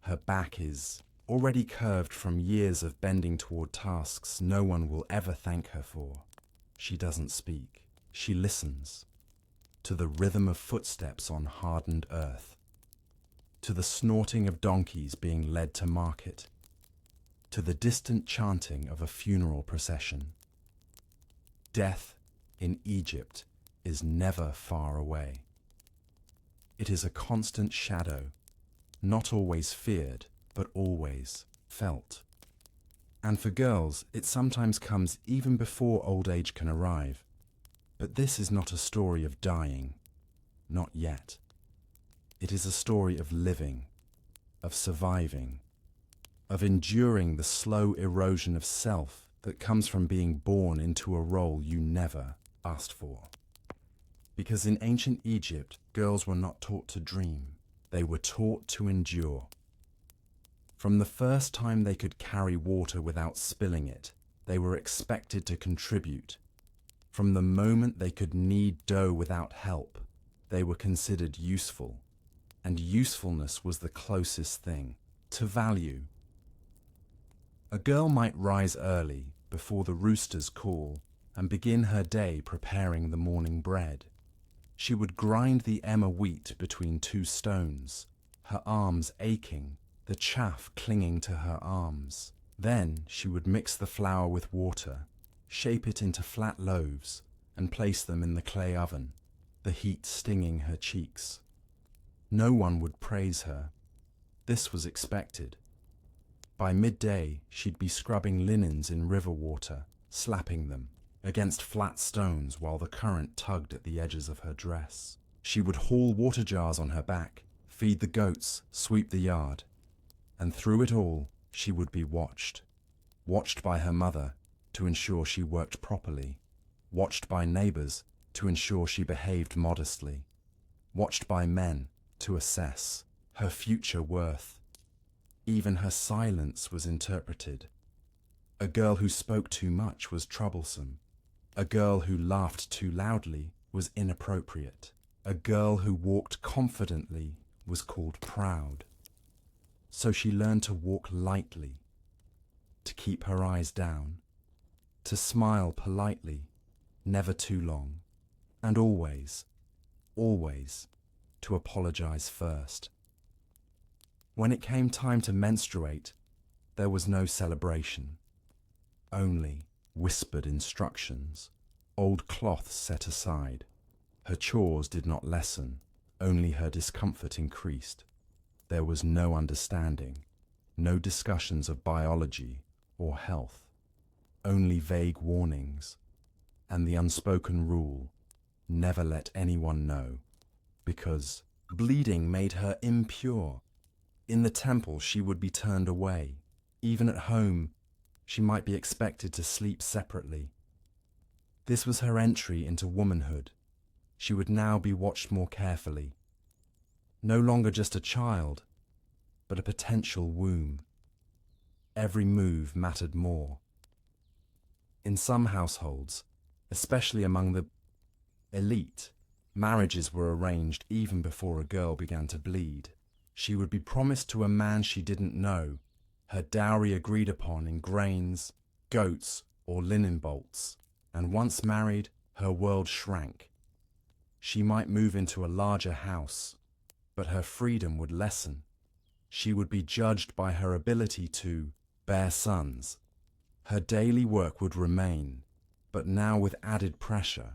Her back is already curved from years of bending toward tasks no one will ever thank her for. She doesn't speak. She listens to the rhythm of footsteps on hardened earth, to the snorting of donkeys being led to market, to the distant chanting of a funeral procession. Death in Egypt is never far away. It is a constant shadow, not always feared, but always felt. And for girls, it sometimes comes even before old age can arrive. But this is not a story of dying, not yet. It is a story of living, of surviving, of enduring the slow erosion of self that comes from being born into a role you never asked for. Because in ancient Egypt, girls were not taught to dream, they were taught to endure. From the first time they could carry water without spilling it, they were expected to contribute. From the moment they could knead dough without help, they were considered useful, and usefulness was the closest thing to value. A girl might rise early, before the roosters call, and begin her day preparing the morning bread. She would grind the emmer wheat between two stones, her arms aching, the chaff clinging to her arms. Then she would mix the flour with water, shape it into flat loaves, and place them in the clay oven, the heat stinging her cheeks. No one would praise her. This was expected. By midday, she'd be scrubbing linens in river water, slapping them against flat stones while the current tugged at the edges of her dress. She would haul water jars on her back, feed the goats, sweep the yard. And through it all, she would be watched by her mother to ensure she worked properly, watched by neighbors to ensure she behaved modestly, watched by men to assess her future worth. Even her silence was interpreted. A girl who spoke too much was troublesome. A girl who laughed too loudly was inappropriate. A girl who walked confidently was called proud. So she learned to walk lightly, to keep her eyes down, to smile politely, never too long, and always, always to apologize first. When it came time to menstruate, there was no celebration, only whispered instructions, old cloths set aside. Her chores did not lessen, Only her discomfort increased. There was no understanding, no discussions of biology or health, only vague warnings, and the unspoken rule, never let anyone know, because bleeding made her impure. In the temple, she would be turned away. Even at home, she might be expected to sleep separately. This was her entry into womanhood. She would now be watched more carefully. No longer just a child, but a potential womb. Every move mattered more. In some households, especially among the elite, marriages were arranged even before a girl began to bleed. She would be promised to a man she didn't know, her dowry agreed upon in grains, goats, or linen bolts, and once married, her world shrank. She might move into a larger house, but her freedom would lessen. She would be judged by her ability to bear sons. Her daily work would remain, but now with added pressure,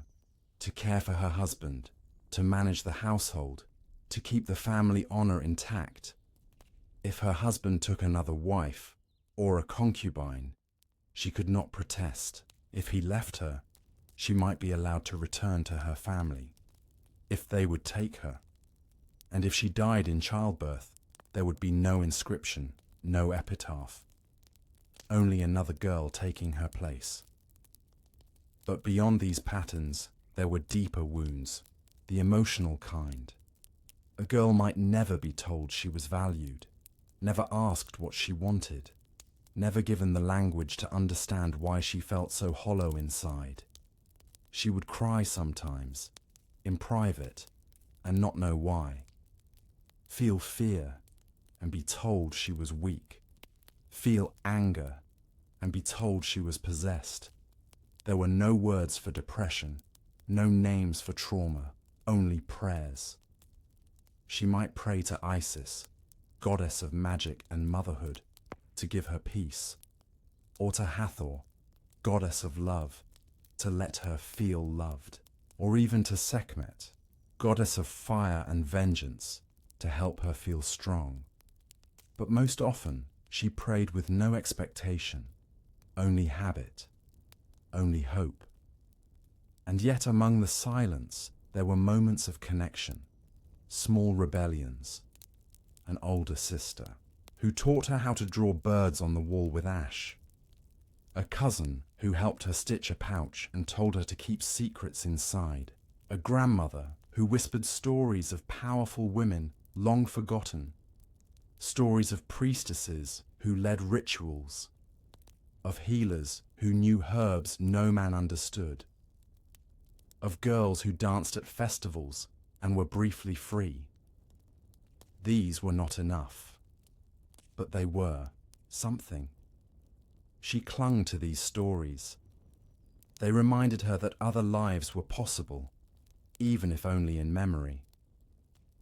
to care for her husband, to manage the household, to keep the family honor intact. If her husband took another wife, or a concubine, she could not protest. If he left her, she might be allowed to return to her family, if they would take her. And if she died in childbirth, there would be no inscription, no epitaph. Only another girl taking her place. But beyond these patterns, there were deeper wounds, the emotional kind. A girl might never be told she was valued, never asked what she wanted, never given the language to understand why she felt so hollow inside. She would cry sometimes, in private, and not know why. Feel fear, and be told she was weak. Feel anger, and be told she was possessed. There were no words for depression, no names for trauma, only prayers. She might pray to Isis, goddess of magic and motherhood, to give her peace, or to Hathor, goddess of love, to let her feel loved, or even to Sekhmet, goddess of fire and vengeance, to help her feel strong. But most often, she prayed with no expectation, only habit, only hope. And yet among the silence, there were moments of connection, small rebellions. An older sister, who taught her how to draw birds on the wall with ash. A cousin who helped her stitch a pouch and told her to keep secrets inside. A grandmother who whispered stories of powerful women long forgotten. Stories of priestesses who led rituals. Of healers who knew herbs no man understood. Of girls who danced at festivals and were briefly free. These were not enough, but they were something. She clung to these stories. They reminded her that other lives were possible, even if only in memory.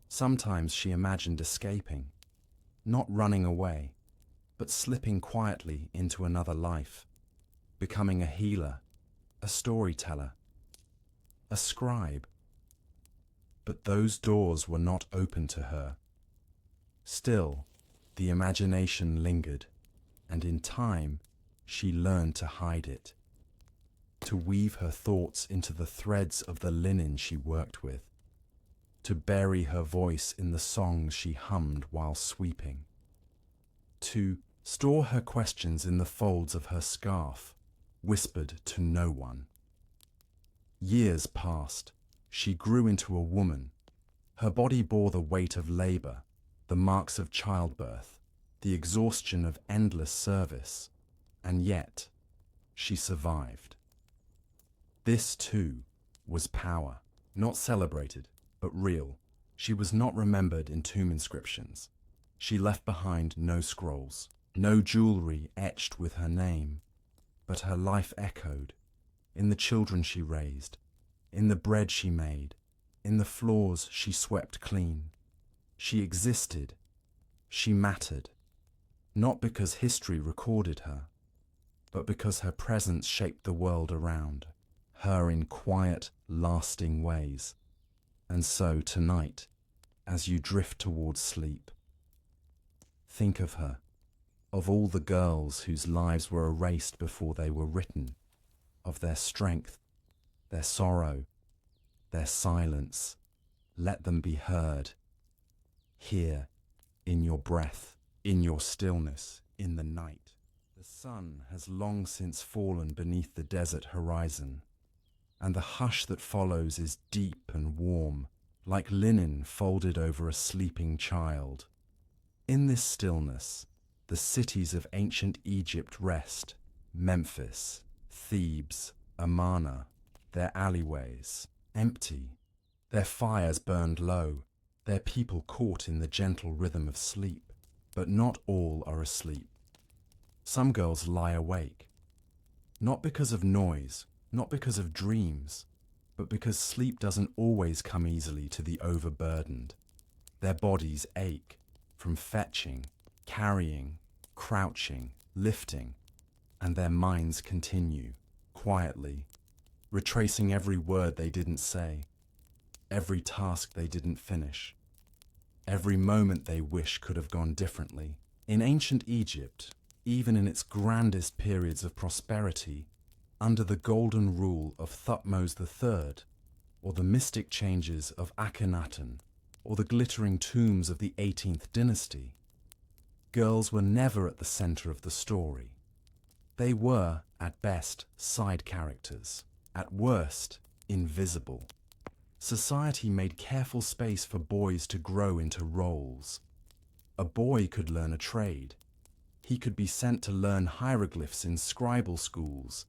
Sometimes she imagined escaping, not running away, but slipping quietly into another life, becoming a healer, a storyteller, a scribe. But those doors were not open to her. Still, the imagination lingered, and in time, she learned to hide it, to weave her thoughts into the threads of the linen she worked with, to bury her voice in the songs she hummed while sweeping, to store her questions in the folds of her scarf, whispered to no one. Years passed. She grew into a woman. Her body bore the weight of labor, the marks of childbirth, the exhaustion of endless service, and yet she survived. This, too, was power, not celebrated, but real. She was not remembered in tomb inscriptions. She left behind no scrolls, no jewelry etched with her name, but her life echoed in the children she raised, in the bread she made, in the floors she swept clean. She existed. She mattered, not because history recorded her, but because her presence shaped the world around her in quiet, lasting ways. And so tonight, as you drift towards sleep. Think of her, of all the girls whose lives were erased before they were written, of their strength, their sorrow, their silence. Let them be heard. Here, in your breath, in your stillness, in the night. The sun has long since fallen beneath the desert horizon, and the hush that follows is deep and warm, like linen folded over a sleeping child. In this stillness, the cities of ancient Egypt rest: Memphis, Thebes, Amarna, their alleyways, empty, their fires burned low, their people caught in the gentle rhythm of sleep. But not all are asleep. Some girls lie awake, not because of noise, not because of dreams, but because sleep doesn't always come easily to the overburdened. Their bodies ache from fetching, carrying, crouching, lifting, and their minds continue, quietly, retracing every word they didn't say, every task they didn't finish, every moment they wish could have gone differently. In ancient Egypt, even in its grandest periods of prosperity, under the golden rule of Thutmose III, or the mystic changes of Akhenaten, or the glittering tombs of the 18th dynasty, girls were never at the center of the story. They were, at best, side characters, at worst, invisible. Society made careful space for boys to grow into roles. A boy could learn a trade. He could be sent to learn hieroglyphs in scribal schools.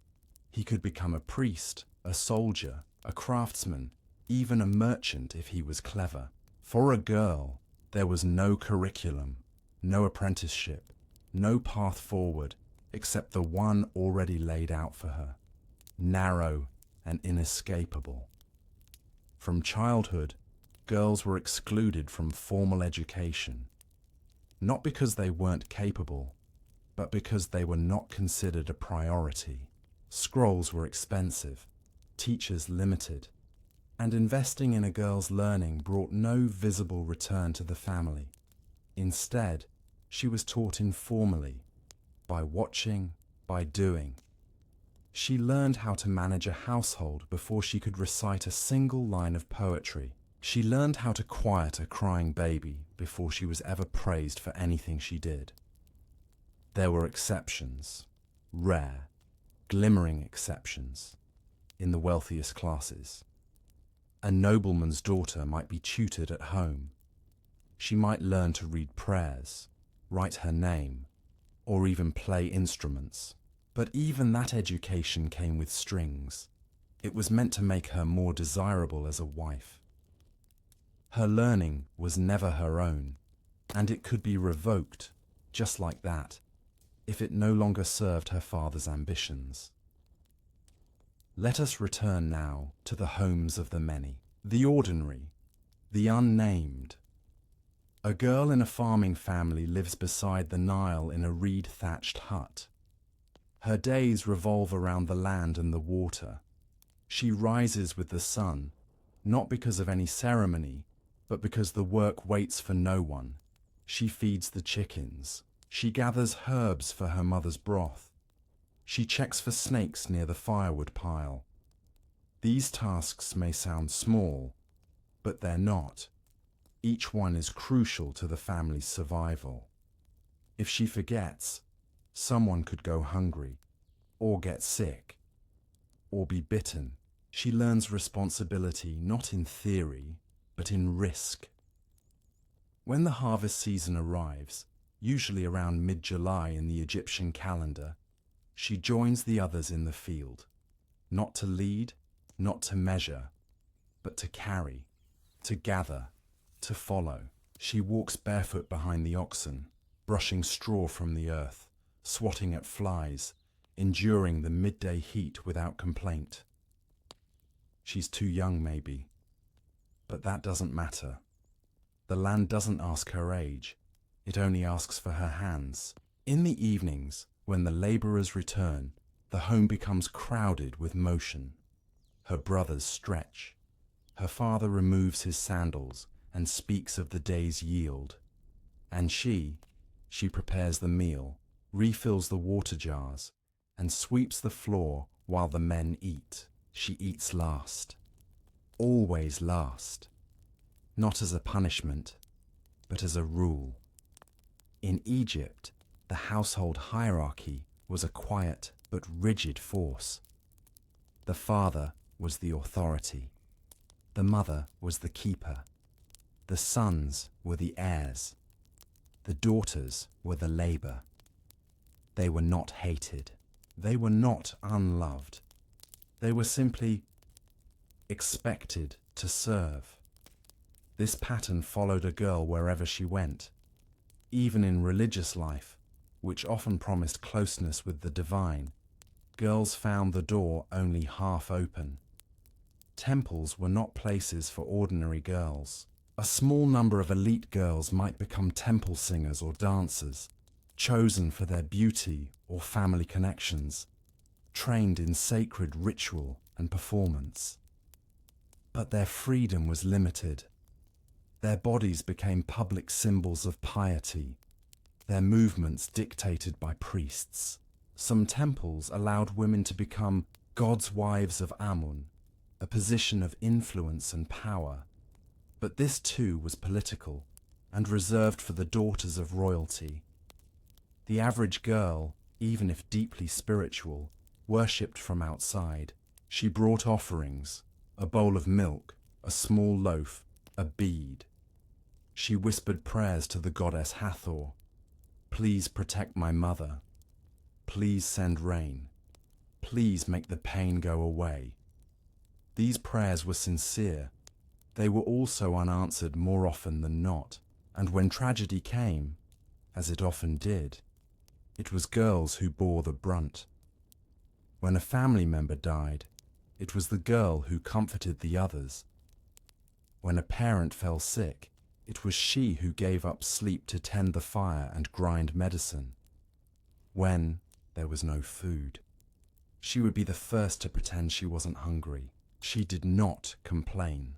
He could become a priest, a soldier, a craftsman, even a merchant if he was clever. For a girl, there was no curriculum, no apprenticeship, no path forward, except the one already laid out for her, narrow and inescapable. From childhood, girls were excluded from formal education, not because they weren't capable, but because they were not considered a priority. Scrolls were expensive, teachers limited, and investing in a girl's learning brought no visible return to the family. Instead, she was taught informally, by watching, by doing. She learned how to manage a household before she could recite a single line of poetry. She learned how to quiet a crying baby before she was ever praised for anything she did. There were exceptions, rare, glimmering exceptions, in the wealthiest classes. A nobleman's daughter might be tutored at home. She might learn to read prayers, write her name, or even play instruments. But even that education came with strings. It was meant to make her more desirable as a wife. Her learning was never her own, and it could be revoked, just like that, if it no longer served her father's ambitions. Let us return now to the homes of the many, the ordinary, the unnamed. A girl in a farming family lives beside the Nile in a reed-thatched hut. Her days revolve around the land and the water. She rises with the sun, not because of any ceremony, but because the work waits for no one. She feeds the chickens. She gathers herbs for her mother's broth. She checks for snakes near the firewood pile. These tasks may sound small, but they're not. Each one is crucial to the family's survival. If she forgets, someone could go hungry, or get sick, or be bitten. She learns responsibility not in theory, but in risk. When the harvest season arrives, usually around mid-July in the Egyptian calendar, she joins the others in the field, not to lead, not to measure, but to carry, to gather, to follow. She walks barefoot behind the oxen, brushing straw from the earth, swatting at flies, enduring the midday heat without complaint. She's too young, maybe, but that doesn't matter. The land doesn't ask her age, it only asks for her hands. In the evenings, when the labourers return, the home becomes crowded with motion. Her brothers stretch. Her father removes his sandals, and speaks of the day's yield. And she prepares the meal, refills the water jars, and sweeps the floor while the men eat. She eats last. Always last. Not as a punishment, but as a rule. In Egypt, the household hierarchy was a quiet but rigid force. The father was the authority. The mother was the keeper. The sons were the heirs. The daughters were the labor. They were not hated. They were not unloved. They were simply expected to serve. This pattern followed a girl wherever she went. Even in religious life, which often promised closeness with the divine, girls found the door only half open. Temples were not places for ordinary girls. A small number of elite girls might become temple singers or dancers, chosen for their beauty or family connections, trained in sacred ritual and performance. But their freedom was limited. Their bodies became public symbols of piety, their movements dictated by priests. Some temples allowed women to become God's wives of Amun, a position of influence and power. But this too was political and reserved for the daughters of royalty. The average girl, even if deeply spiritual, worshipped from outside. She brought offerings, a bowl of milk, a small loaf, a bead. She whispered prayers to the goddess Hathor. Please protect my mother. Please send rain. Please make the pain go away. These prayers were sincere. They were also unanswered more often than not, and when tragedy came, as it often did, it was girls who bore the brunt. When a family member died, it was the girl who comforted the others. When a parent fell sick, it was she who gave up sleep to tend the fire and grind medicine. When there was no food, she would be the first to pretend she wasn't hungry. She did not complain.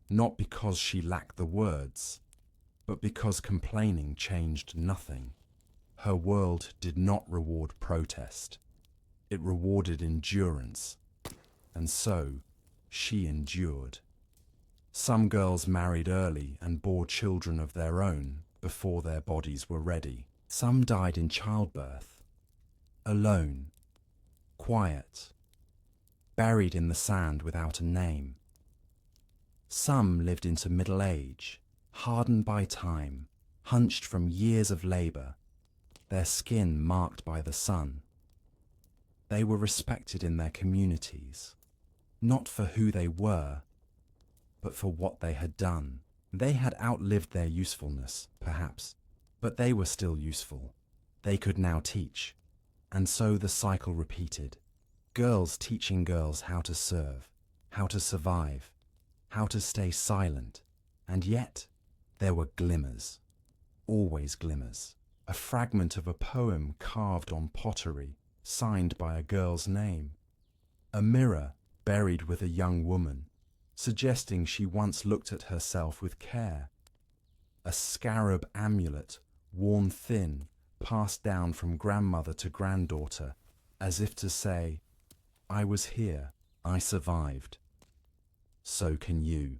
Not because she lacked the words, but because complaining changed nothing. Her world did not reward protest. It rewarded endurance. And so, she endured. Some girls married early and bore children of their own before their bodies were ready. Some died in childbirth, alone, quiet, buried in the sand without a name. Some lived into middle age, hardened by time, hunched from years of labor, their skin marked by the sun. They were respected in their communities, not for who they were, but for what they had done. They had outlived their usefulness, perhaps, but they were still useful. They could now teach, and so the cycle repeated. Girls teaching girls how to serve, how to survive, how to stay silent, and yet there were glimmers, always glimmers. A fragment of a poem carved on pottery, signed by a girl's name. A mirror buried with a young woman, suggesting she once looked at herself with care. A scarab amulet, worn thin, passed down from grandmother to granddaughter, as if to say, I was here, I survived. So can you.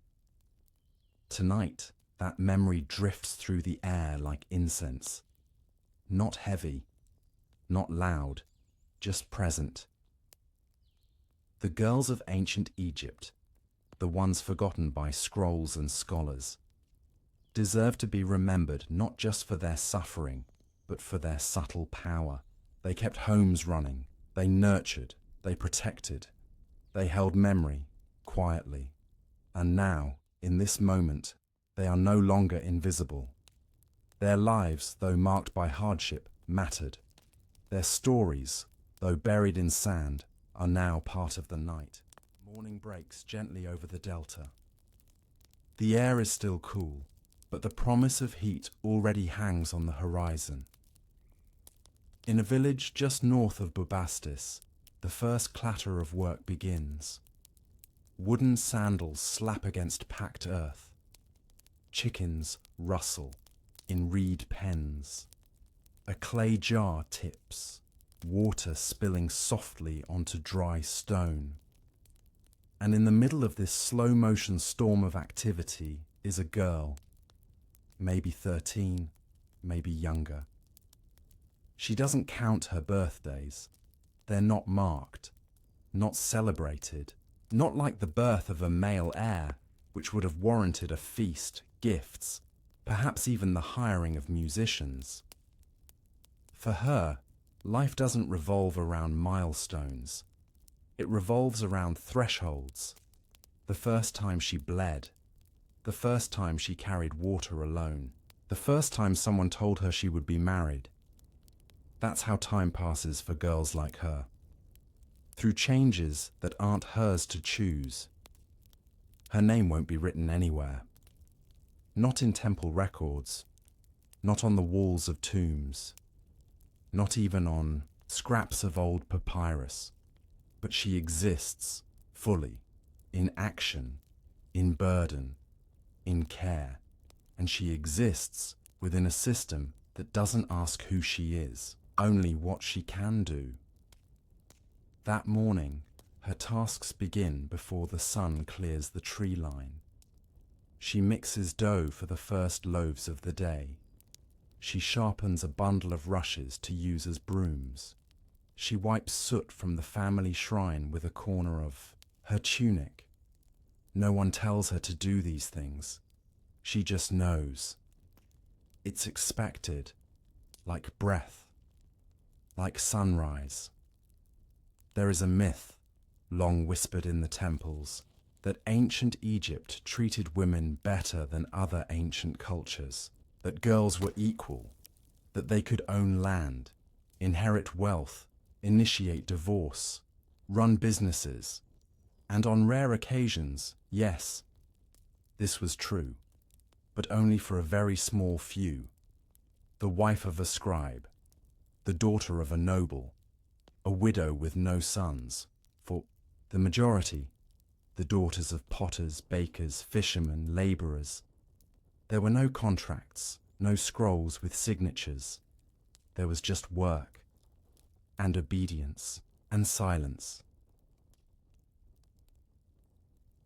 Tonight, that memory drifts through the air like incense. Not heavy, not loud, just present. The girls of ancient Egypt, the ones forgotten by scrolls and scholars, deserve to be remembered not just for their suffering, but for their subtle power. They kept homes running, they nurtured, they protected, they held memory quietly. And now, in this moment, they are no longer invisible. Their lives, though marked by hardship, mattered. Their stories, though buried in sand, are now part of the night. Morning breaks gently over the delta. The air is still cool, but the promise of heat already hangs on the horizon. In a village just north of Bubastis, the first clatter of work begins. Wooden sandals slap against packed earth. Chickens rustle in reed pens. A clay jar tips, water spilling softly onto dry stone. And in the middle of this slow-motion storm of activity is a girl, maybe 13, maybe younger. She doesn't count her birthdays. They're not marked, not celebrated, not like the birth of a male heir, which would have warranted a feast, gifts, perhaps even the hiring of musicians. For her, life doesn't revolve around milestones. It revolves around thresholds. The first time she bled, the first time she carried water alone, the first time someone told her she would be married. That's how time passes for girls like her, through changes that aren't hers to choose. Her name won't be written anywhere. Not in temple records, not on the walls of tombs, not even on scraps of old papyrus, but she exists fully, in action, in burden, in care, and she exists within a system that doesn't ask who she is, only what she can do. That morning, her tasks begin before the sun clears the tree line. She mixes dough for the first loaves of the day. She sharpens a bundle of rushes to use as brooms. She wipes soot from the family shrine with a corner of her tunic. No one tells her to do these things. She just knows. It's expected, like breath, like sunrise. There is a myth, long whispered in the temples, that ancient Egypt treated women better than other ancient cultures, that girls were equal, that they could own land, inherit wealth, initiate divorce, run businesses, and on rare occasions, yes, this was true, but only for a very small few. The wife of a scribe, the daughter of a noble, a widow with no sons, for the majority, the daughters of potters, bakers, fishermen, labourers. There were no contracts, no scrolls with signatures. There was just work, and obedience, and silence.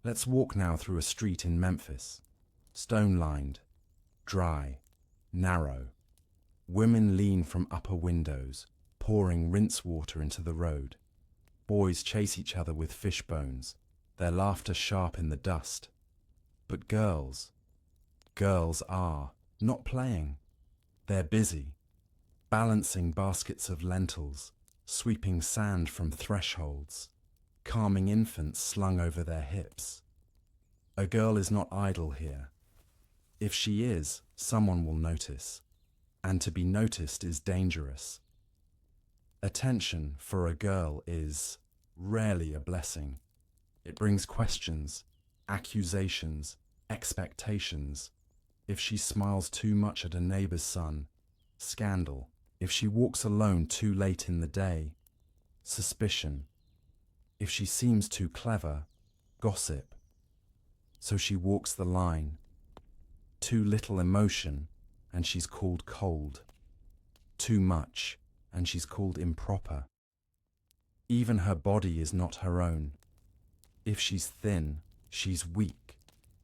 Let's walk now through a street in Memphis, stone-lined, dry, narrow. Women lean from upper windows, pouring rinse water into the road. Boys chase each other with fish bones, their laughter sharp in the dust. But girls are not playing. They're busy, balancing baskets of lentils, sweeping sand from thresholds, calming infants slung over their hips. A girl is not idle here. If she is, someone will notice, and to be noticed is dangerous. Attention for a girl is rarely a blessing. It brings questions, accusations, expectations. If she smiles too much at a neighbor's son, scandal. If she walks alone too late in the day, suspicion. If she seems too clever, gossip. So she walks the line. Too little emotion, and she's called cold. Too much, and she's called improper. Even her body is not her own. If she's thin, she's weak.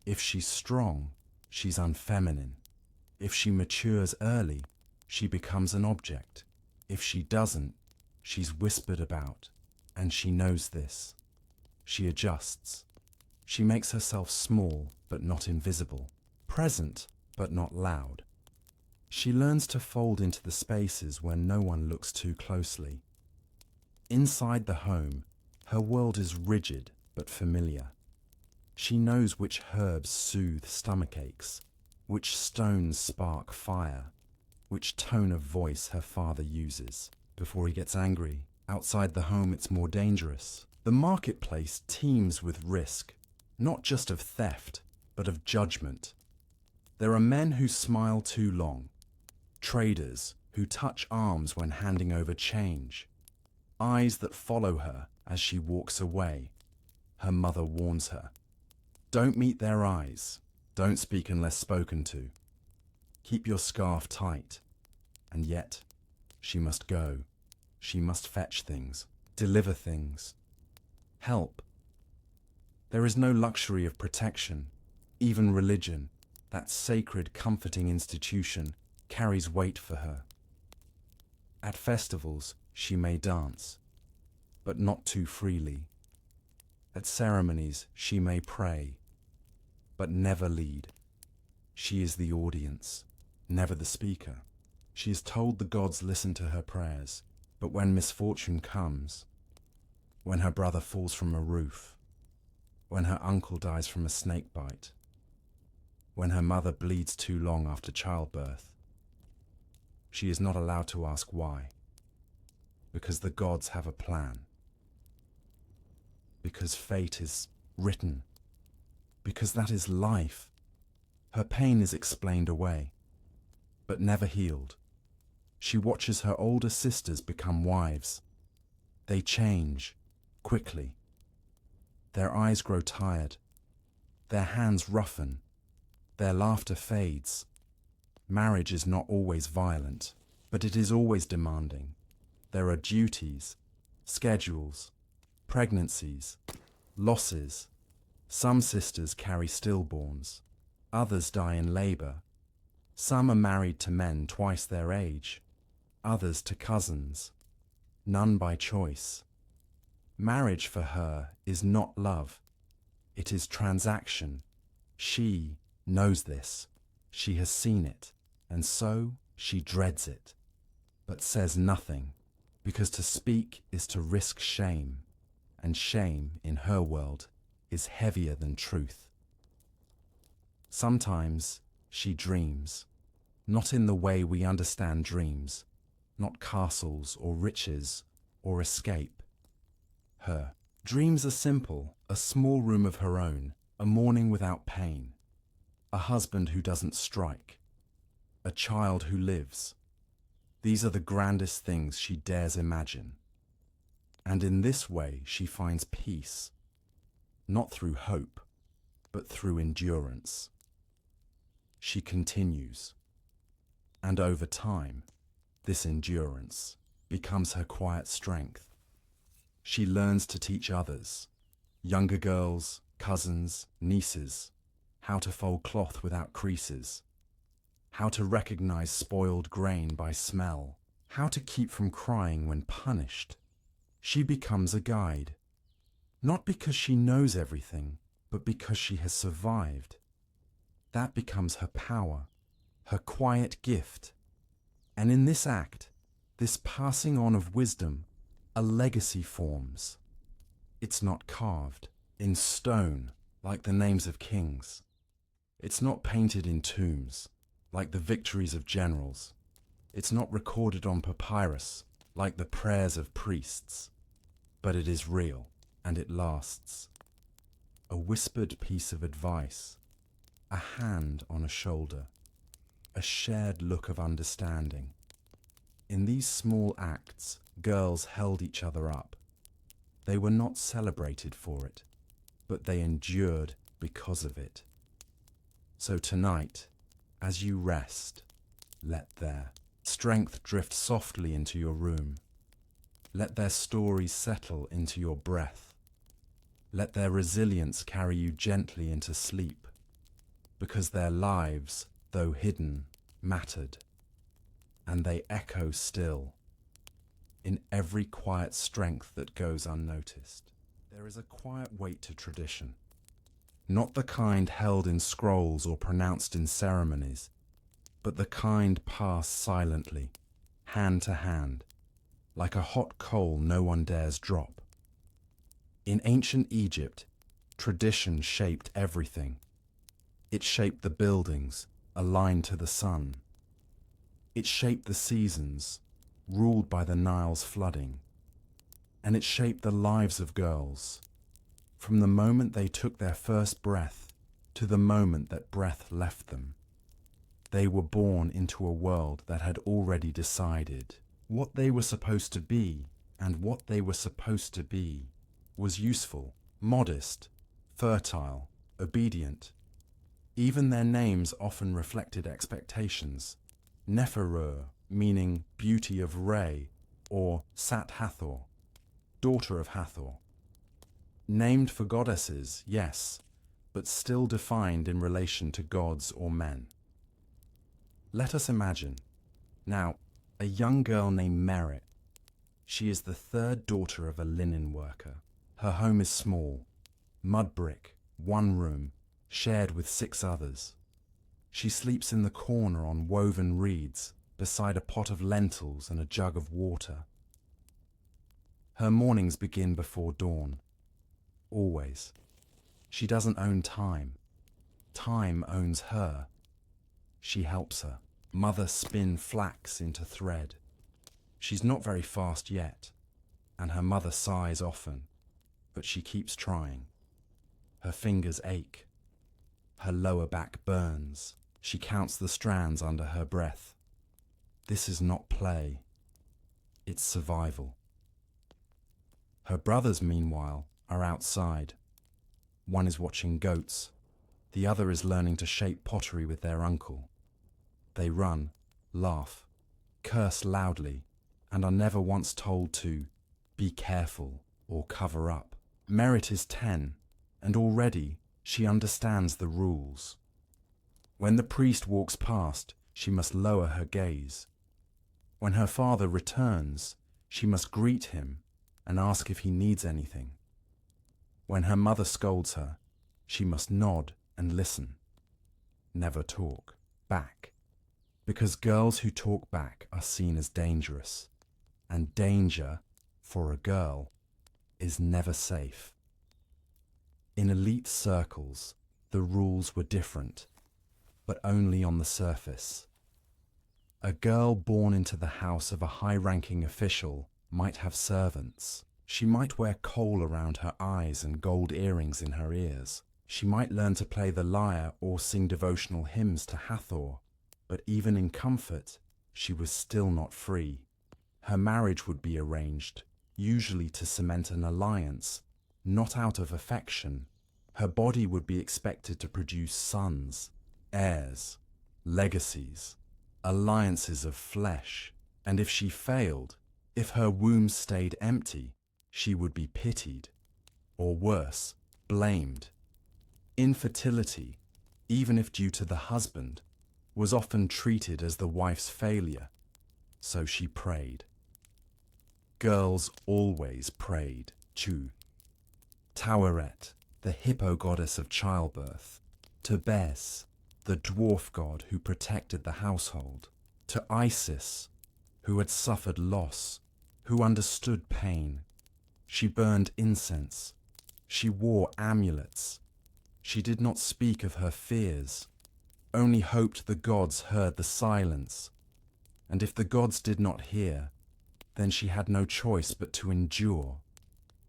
If she's strong, she's unfeminine. If she matures early, she becomes an object. If she doesn't, she's whispered about, and she knows this. She adjusts. She makes herself small but not invisible, present but not loud. She learns to fold into the spaces where no one looks too closely. Inside the home, her world is rigid but familiar. She knows which herbs soothe stomach aches, which stones spark fire, which tone of voice her father uses before he gets angry. Outside the home, it's more dangerous. The marketplace teems with risk, not just of theft, but of judgment. There are men who smile too long, traders who touch arms when handing over change, eyes that follow her as she walks away. Her mother warns her, don't meet their eyes. Don't speak unless spoken to. Keep your scarf tight. And yet, she must go. She must fetch things, deliver things, help. There is no luxury of protection. Even religion, that sacred, comforting institution, carries weight for her. At festivals, she may dance, but not too freely. At ceremonies, she may pray, but never lead. She is the audience, never the speaker. She is told the gods listen to her prayers, but when misfortune comes, when her brother falls from a roof, when her uncle dies from a snake bite, when her mother bleeds too long after childbirth, she is not allowed to ask why, because the gods have a plan, because fate is written, because that is life. Her pain is explained away, but never healed. She watches her older sisters become wives. They change quickly. Their eyes grow tired. Their hands roughen. Their laughter fades. Marriage is not always violent, but it is always demanding. There are duties, schedules, pregnancies, losses. Some sisters carry stillborns. Others die in labor. Some are married to men twice their age. Others to cousins. None by choice. Marriage for her is not love. It is transaction. She knows this. She has seen it, and so she dreads it, but says nothing, because to speak is to risk shame, and shame in her world is heavier than truth. Sometimes she dreams, not in the way we understand dreams, not castles or riches or escape. Her dreams are simple, a small room of her own, a morning without pain, a husband who doesn't strike, a child who lives. These are the grandest things she dares imagine. And in this way she finds peace, not through hope, but through endurance. She continues, and over time, this endurance becomes her quiet strength. She learns to teach others, younger girls, cousins, nieces, how to fold cloth without creases, how to recognize spoiled grain by smell, how to keep from crying when punished. She becomes a guide, not because she knows everything, but because she has survived. That becomes her power, her quiet gift. And in this act, this passing on of wisdom, a legacy forms. It's not carved in stone like the names of kings. It's not painted in tombs like the victories of generals. It's not recorded on papyrus like the prayers of priests. But it is real, and it lasts. A whispered piece of advice, a hand on a shoulder, a shared look of understanding. In these small acts, girls held each other up. They were not celebrated for it, but they endured because of it. So tonight, as you rest, let their strength drift softly into your room. Let their stories settle into your breath. Let their resilience carry you gently into sleep, because their lives, though hidden, mattered, and they echo still in every quiet strength that goes unnoticed. There is a quiet weight to tradition, not the kind held in scrolls or pronounced in ceremonies, but the kind passed silently, hand to hand, like a hot coal no one dares drop. In ancient Egypt, tradition shaped everything. It shaped the buildings, aligned to the sun. It shaped the seasons, ruled by the Nile's flooding. And it shaped the lives of girls, from the moment they took their first breath to the moment that breath left them. They were born into a world that had already decided what they were supposed to be, and what they were supposed to be was useful, modest, fertile, obedient. Even their names often reflected expectations. Neferur, meaning beauty of Re, or Sat Hathor, daughter of Hathor. Named for goddesses, yes, but still defined in relation to gods or men. Let us imagine, now, a young girl named Merit. She is the third daughter of a linen worker. Her home is small, mud brick, one room, shared with 6 others. She sleeps in the corner on woven reeds, beside a pot of lentils and a jug of water. Her mornings begin before dawn. Always. She doesn't own time. Time owns her. She helps her. Mother spin flax into thread. She's not very fast yet, and her mother sighs often, but she keeps trying. Her fingers ache. Her lower back burns. She counts the strands under her breath. This is not play. It's survival. Her brothers, meanwhile, are outside. One is watching goats. The other is learning to shape pottery with their uncle. They run, laugh, curse loudly, and are never once told to be careful or cover up. Merit is 10, and already she understands the rules. When the priest walks past, she must lower her gaze. When her father returns, she must greet him and ask if he needs anything. When her mother scolds her, she must nod and listen. Never talk back, because girls who talk back are seen as dangerous, and danger, for a girl, is never safe. In elite circles, the rules were different, but only on the surface. A girl born into the house of a high-ranking official might have servants. She might wear kohl around her eyes and gold earrings in her ears. She might learn to play the lyre or sing devotional hymns to Hathor, but even in comfort, she was still not free. Her marriage would be arranged, usually to cement an alliance, not out of affection. Her body would be expected to produce sons, heirs, legacies, alliances of flesh, and if she failed, if her womb stayed empty, she would be pitied, or worse, blamed. Infertility, even if due to the husband, was often treated as the wife's failure, so she prayed. Girls always prayed, Chu. Taweret, the hippo goddess of childbirth, to Bes, the dwarf god who protected the household, to Isis, who had suffered loss, who understood pain. She burned incense. She wore amulets. She did not speak of her fears, only hoped the gods heard the silence. And if the gods did not hear, then she had no choice but to endure.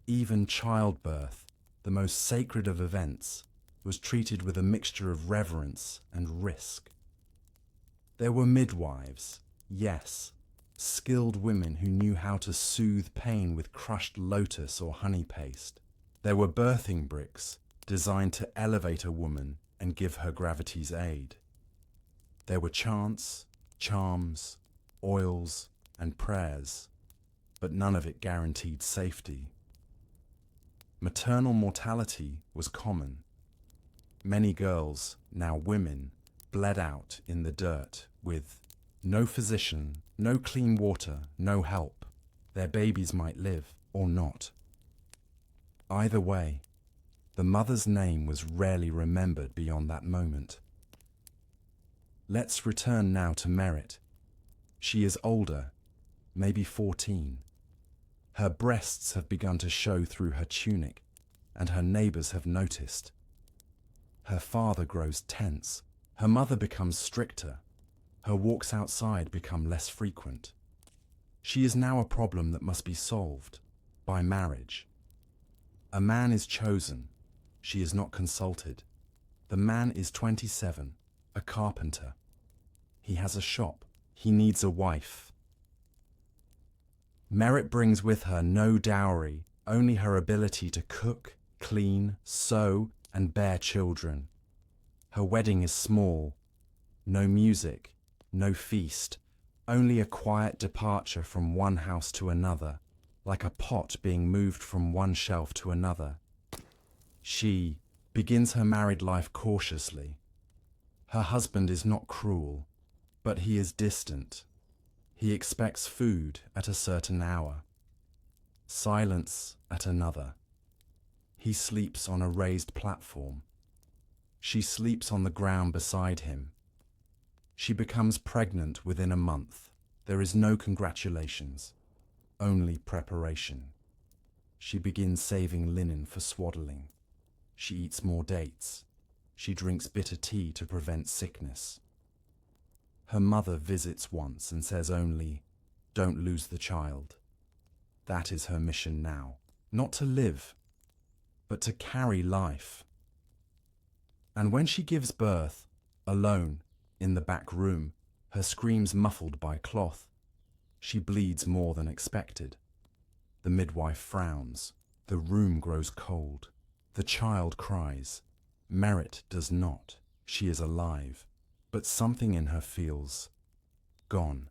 Even childbirth, the most sacred of events, was treated with a mixture of reverence and risk. There were midwives, yes, skilled women who knew how to soothe pain with crushed lotus or honey paste. There were birthing bricks designed to elevate a woman and give her gravity's aid. There were chants, charms, oils, and prayers, but none of it guaranteed safety. Maternal mortality was common. Many girls, now women, bled out in the dirt with no physician, no clean water, no help. Their babies might live or not. Either way, the mother's name was rarely remembered beyond that moment. Let's return now to Merit. She is older, maybe 14. Her breasts have begun to show through her tunic, and her neighbors have noticed. Her father grows tense. Her mother becomes stricter. Her walks outside become less frequent. She is now a problem that must be solved by marriage. A man is chosen. She is not consulted. The man is 27, a carpenter. He has a shop. He needs a wife. Merit brings with her no dowry, only her ability to cook, clean, sew, and bear children. Her wedding is small. No music, no feast, only a quiet departure from one house to another, like a pot being moved from one shelf to another. She begins her married life cautiously. Her husband is not cruel, but he is distant. He expects food at a certain hour, silence at another. He sleeps on a raised platform. She sleeps on the ground beside him. She becomes pregnant within a month. There is no congratulations, only preparation. She begins saving linen for swaddling. She eats more dates. She drinks bitter tea to prevent sickness. Her mother visits once and says only, "Don't lose the child." That is her mission now, not to live, but to carry life. And when she gives birth, alone, in the back room, her screams muffled by cloth, she bleeds more than expected. The midwife frowns. The room grows cold. The child cries. Merit does not. She is alive. But something in her feels gone.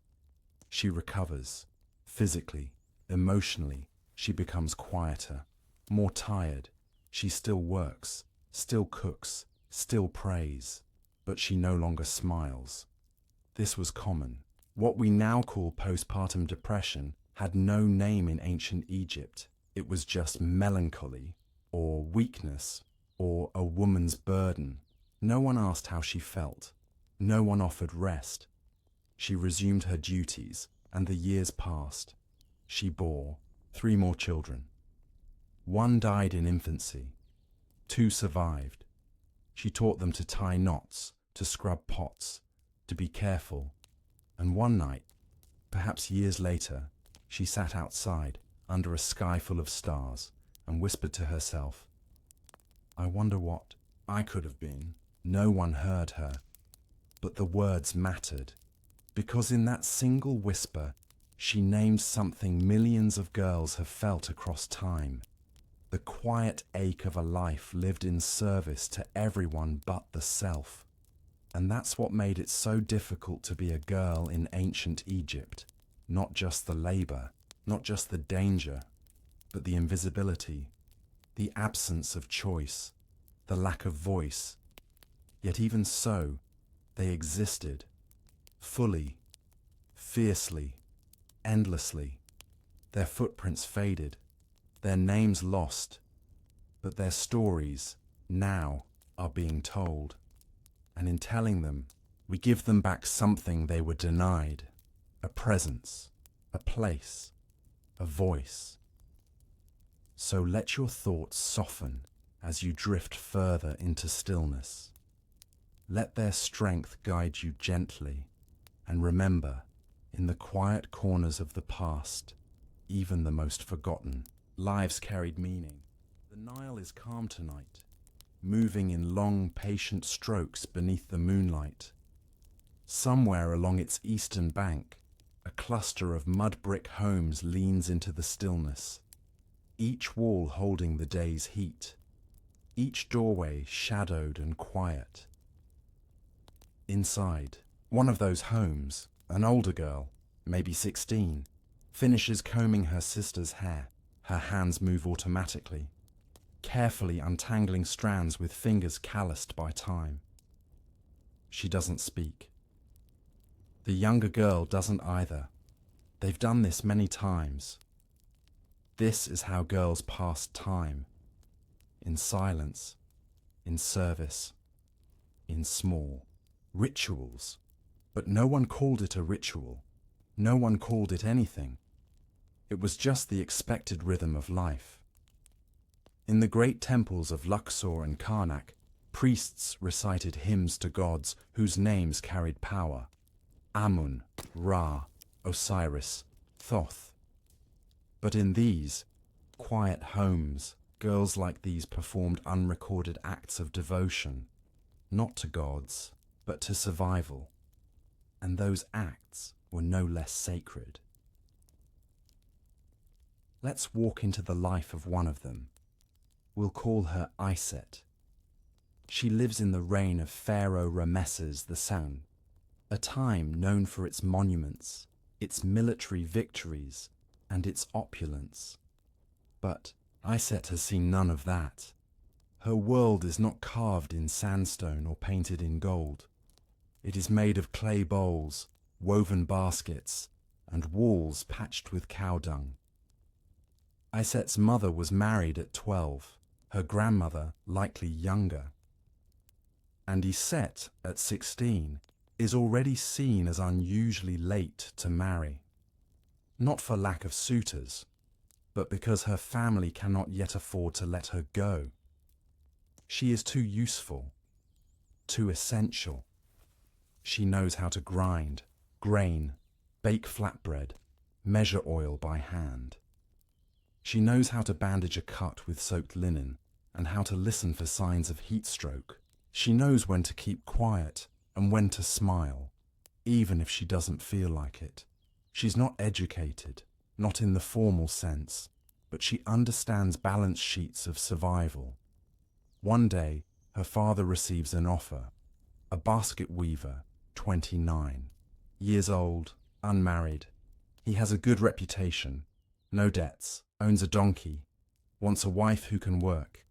She recovers. Physically, emotionally, she becomes quieter, more tired. She still works, still cooks, still prays, but she no longer smiles. This was common. What we now call postpartum depression had no name in ancient Egypt. It was just melancholy, or weakness, or a woman's burden. No one asked how she felt. No one offered rest. She resumed her duties, and the years passed. She bore 3 more children. 1 died in infancy. 2 survived. She taught them to tie knots, to scrub pots, to be careful. And one night, perhaps years later, she sat outside under a sky full of stars and whispered to herself, "I wonder what I could have been." No one heard her, but the words mattered, because in that single whisper, she named something millions of girls have felt across time. The quiet ache of a life lived in service to everyone but the self. And that's what made it so difficult to be a girl in ancient Egypt. Not just the labor, not just the danger, but the invisibility, the absence of choice, the lack of voice. Yet even so, they existed, fully, fiercely, endlessly. Their footprints faded, their names lost, but their stories now are being told. And in telling them, we give them back something they were denied: a presence, a place, a voice. So let your thoughts soften as you drift further into stillness. Let their strength guide you gently, and remember, in the quiet corners of the past, even the most forgotten, lives carried meaning. The Nile is calm tonight, moving in long, patient strokes beneath the moonlight. Somewhere along its eastern bank, a cluster of mud brick homes leans into the stillness, each wall holding the day's heat, each doorway shadowed and quiet. Inside one of those homes, an older girl, maybe 16, finishes combing her sister's hair. Her hands move automatically, carefully untangling strands with fingers calloused by time. She doesn't speak. The younger girl doesn't either. They've done this many times. This is how girls passed time. In silence, in service, in small rituals. But no one called it a ritual. No one called it anything. It was just the expected rhythm of life. In the great temples of Luxor and Karnak, priests recited hymns to gods whose names carried power: Amun, Ra, Osiris, Thoth. But in these quiet homes, girls like these performed unrecorded acts of devotion, not to gods, but to survival. And those acts were no less sacred. Let's walk into the life of one of them. We'll call her Iset. She lives in the reign of Pharaoh Rameses II, a time known for its monuments, its military victories, and its opulence. But Iset has seen none of that. Her world is not carved in sandstone or painted in gold. It is made of clay bowls, woven baskets, and walls patched with cow dung. Iset's mother was married at 12, her grandmother likely younger. And Iset, at 16, is already seen as unusually late to marry. Not for lack of suitors, but because her family cannot yet afford to let her go. She is too useful, too essential. She knows how to grind, grain, bake flatbread, measure oil by hand. She knows how to bandage a cut with soaked linen and how to listen for signs of heat stroke. She knows when to keep quiet and when to smile, even if she doesn't feel like it. She's not educated, not in the formal sense, but she understands balance sheets of survival. One day, her father receives an offer, a basket weaver, 29, years old, unmarried. He has a good reputation, no debts, owns a donkey, wants a wife who can work.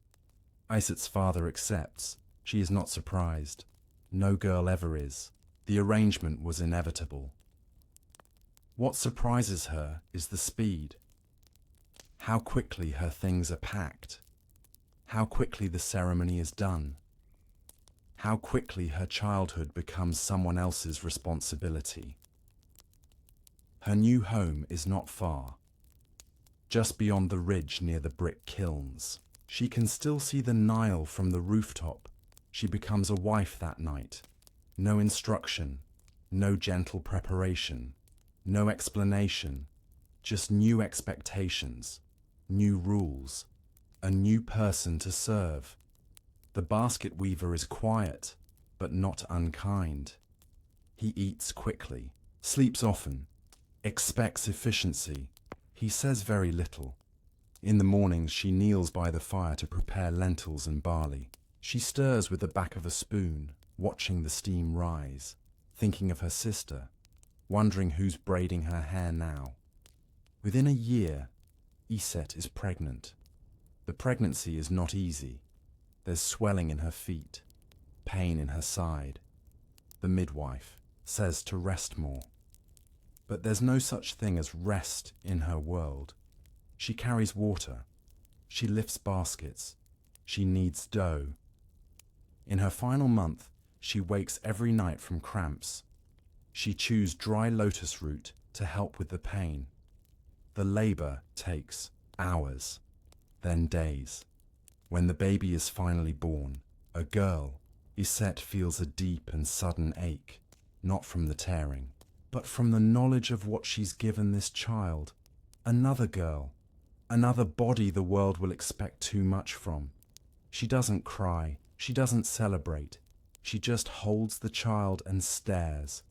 Iset's father accepts. She is not surprised. No girl ever is. The arrangement was inevitable. What surprises her is the speed. How quickly her things are packed. How quickly the ceremony is done. How quickly her childhood becomes someone else's responsibility. Her new home is not far. Just beyond the ridge near the brick kilns. She can still see the Nile from the rooftop. She becomes a wife that night. No instruction, no gentle preparation, no explanation, just new expectations, new rules, a new person to serve. The basket weaver is quiet, but not unkind. He eats quickly, sleeps often, expects efficiency. He says very little. In the mornings she kneels by the fire to prepare lentils and barley. She stirs with the back of a spoon, watching the steam rise, thinking of her sister, wondering who's braiding her hair now. Within a year, Iset is pregnant. The pregnancy is not easy. There's swelling in her feet, pain in her side. The midwife says to rest more. But there's no such thing as rest in her world. She carries water. She lifts baskets. She kneads dough. In her final month, she wakes every night from cramps. She chews dry lotus root to help with the pain. The labor takes hours, then days. When the baby is finally born, a girl, Iset feels a deep and sudden ache, not from the tearing, but from the knowledge of what she's given this child. Another girl, another body the world will expect too much from. She doesn't cry, she doesn't celebrate. She just holds the child and stares.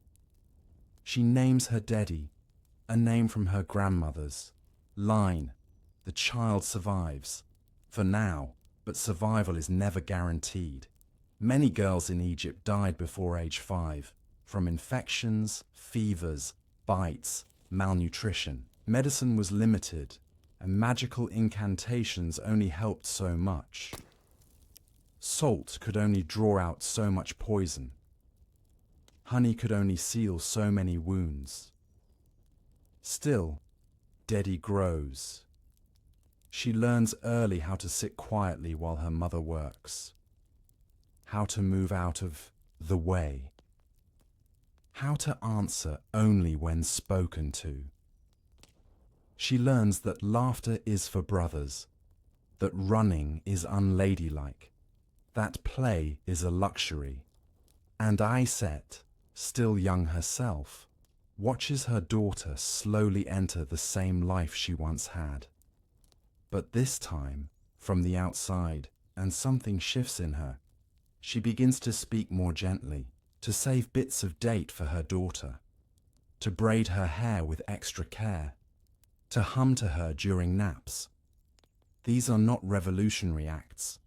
She names her Dedi, a name from her grandmother's. Line, the child survives. For now, but survival is never guaranteed. Many girls in Egypt died before age 5, from infections, fevers, bites, malnutrition. Medicine was limited, and magical incantations only helped so much. Salt could only draw out so much poison. Honey could only seal so many wounds. Still, Dedi grows. She learns early how to sit quietly while her mother works, how to move out of the way, how to answer only when spoken to. She learns that laughter is for brothers, that running is unladylike, that play is a luxury. And Iset, still young herself, watches her daughter slowly enter the same life she once had. But this time, from the outside, and something shifts in her. She begins to speak more gently, to save bits of date for her daughter, to braid her hair with extra care, to hum to her during naps. These are not revolutionary acts.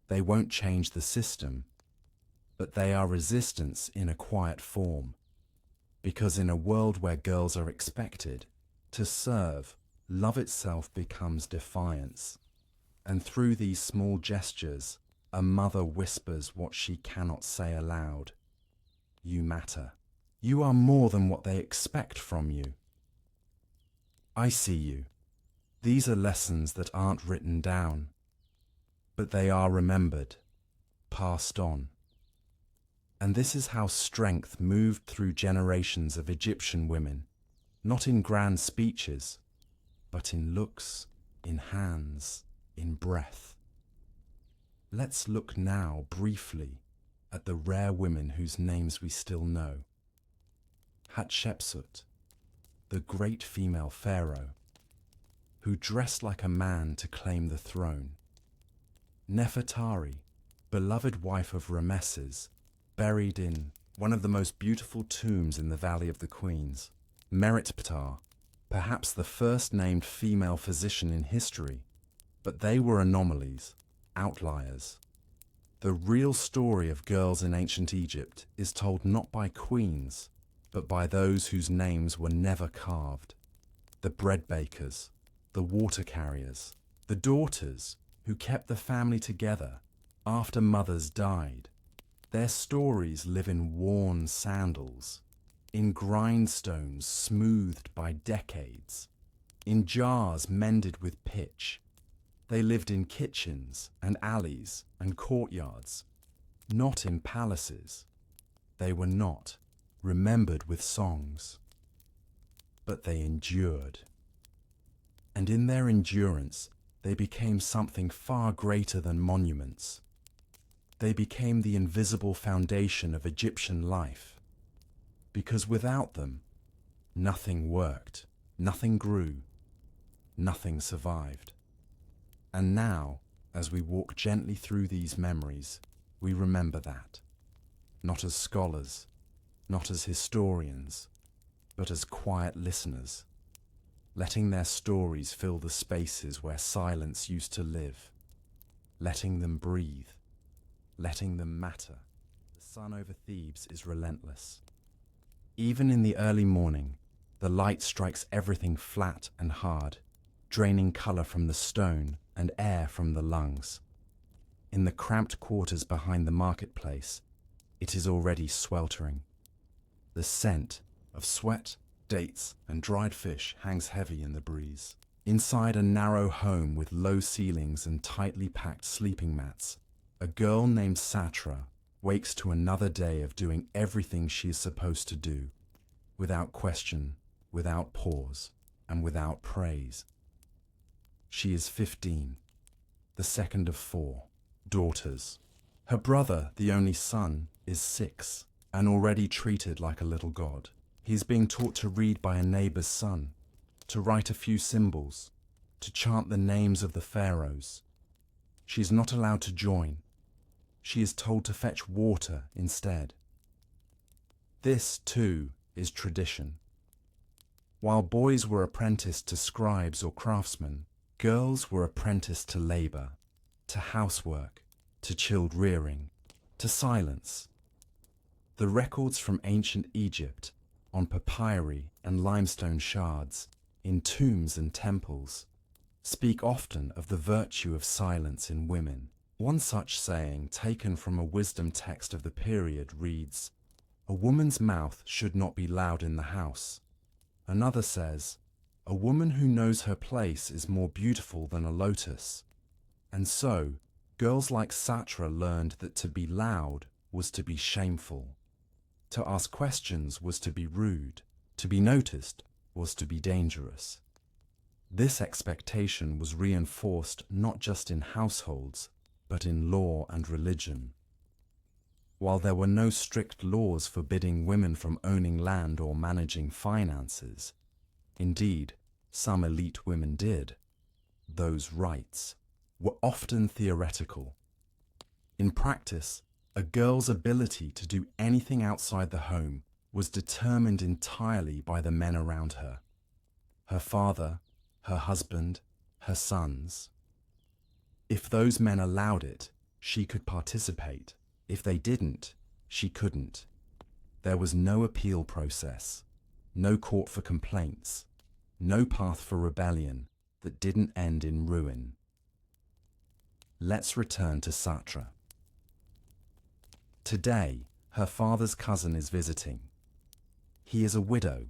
They won't change the system, but they are resistance in a quiet form. Because in a world where girls are expected to serve, love itself becomes defiance. And through these small gestures, a mother whispers what she cannot say aloud. You matter. You are more than what they expect from you. I see you. These are lessons that aren't written down, but they are remembered, passed on. And this is how strength moved through generations of Egyptian women, not in grand speeches, but in looks, in hands, in breath. Let's look now briefly at the rare women whose names we still know. Hatshepsut, the great female pharaoh, who dressed like a man to claim the throne. Nefertari, beloved wife of Rameses, buried in one of the most beautiful tombs in the Valley of the Queens. Meritptah, perhaps the first named female physician in history, but they were anomalies, outliers. The real story of girls in ancient Egypt is told not by queens, but by those whose names were never carved. The bread bakers, the water carriers, the daughters who kept the family together after mothers died. Their stories live in worn sandals, in grindstones smoothed by decades, in jars mended with pitch. They lived in kitchens and alleys and courtyards, not in palaces. They were not remembered with songs, but they endured. And in their endurance, they became something far greater than monuments. They became the invisible foundation of Egyptian life, because without them, nothing worked, nothing grew, nothing survived. And now, as we walk gently through these memories, we remember that, not as scholars, not as historians, but as quiet listeners, letting their stories fill the spaces where silence used to live, letting them breathe, letting them matter. The sun over Thebes is relentless. Even in the early morning, the light strikes everything flat and hard, draining color from the stone and air from the lungs. In the cramped quarters behind the marketplace, it is already sweltering. The scent of sweat, dates, and dried fish hangs heavy in the breeze. Inside a narrow home with low ceilings and tightly packed sleeping mats, a girl named Satra wakes to another day of doing everything she is supposed to do, without question, without pause, and without praise. She is 15, the second of 4 daughters. Her brother, the only son, is 6, and already treated like a little god. He is being taught to read by a neighbor's son, to write a few symbols, to chant the names of the pharaohs. She is not allowed to join. She is told to fetch water instead. This, too, is tradition. While boys were apprenticed to scribes or craftsmen, girls were apprenticed to labor, to housework, to child rearing, to silence. The records from ancient Egypt, on papyri and limestone shards, in tombs and temples, speak often of the virtue of silence in women. One such saying, taken from a wisdom text of the period, reads, "A woman's mouth should not be loud in the house." Another says, "A woman who knows her place is more beautiful than a lotus." And so, girls like Satra learned that to be loud was to be shameful. To ask questions was to be rude. To be noticed was to be dangerous. This expectation was reinforced not just in households, but in law and religion. While there were no strict laws forbidding women from owning land or managing finances, indeed, some elite women did, those rights were often theoretical. In practice, a girl's ability to do anything outside the home was determined entirely by the men around her. Her father, her husband, her sons. If those men allowed it, she could participate. If they didn't, she couldn't. There was no appeal process, no court for complaints, no path for rebellion that didn't end in ruin. Let's return to Satra. Today, her father's cousin is visiting. He is a widow,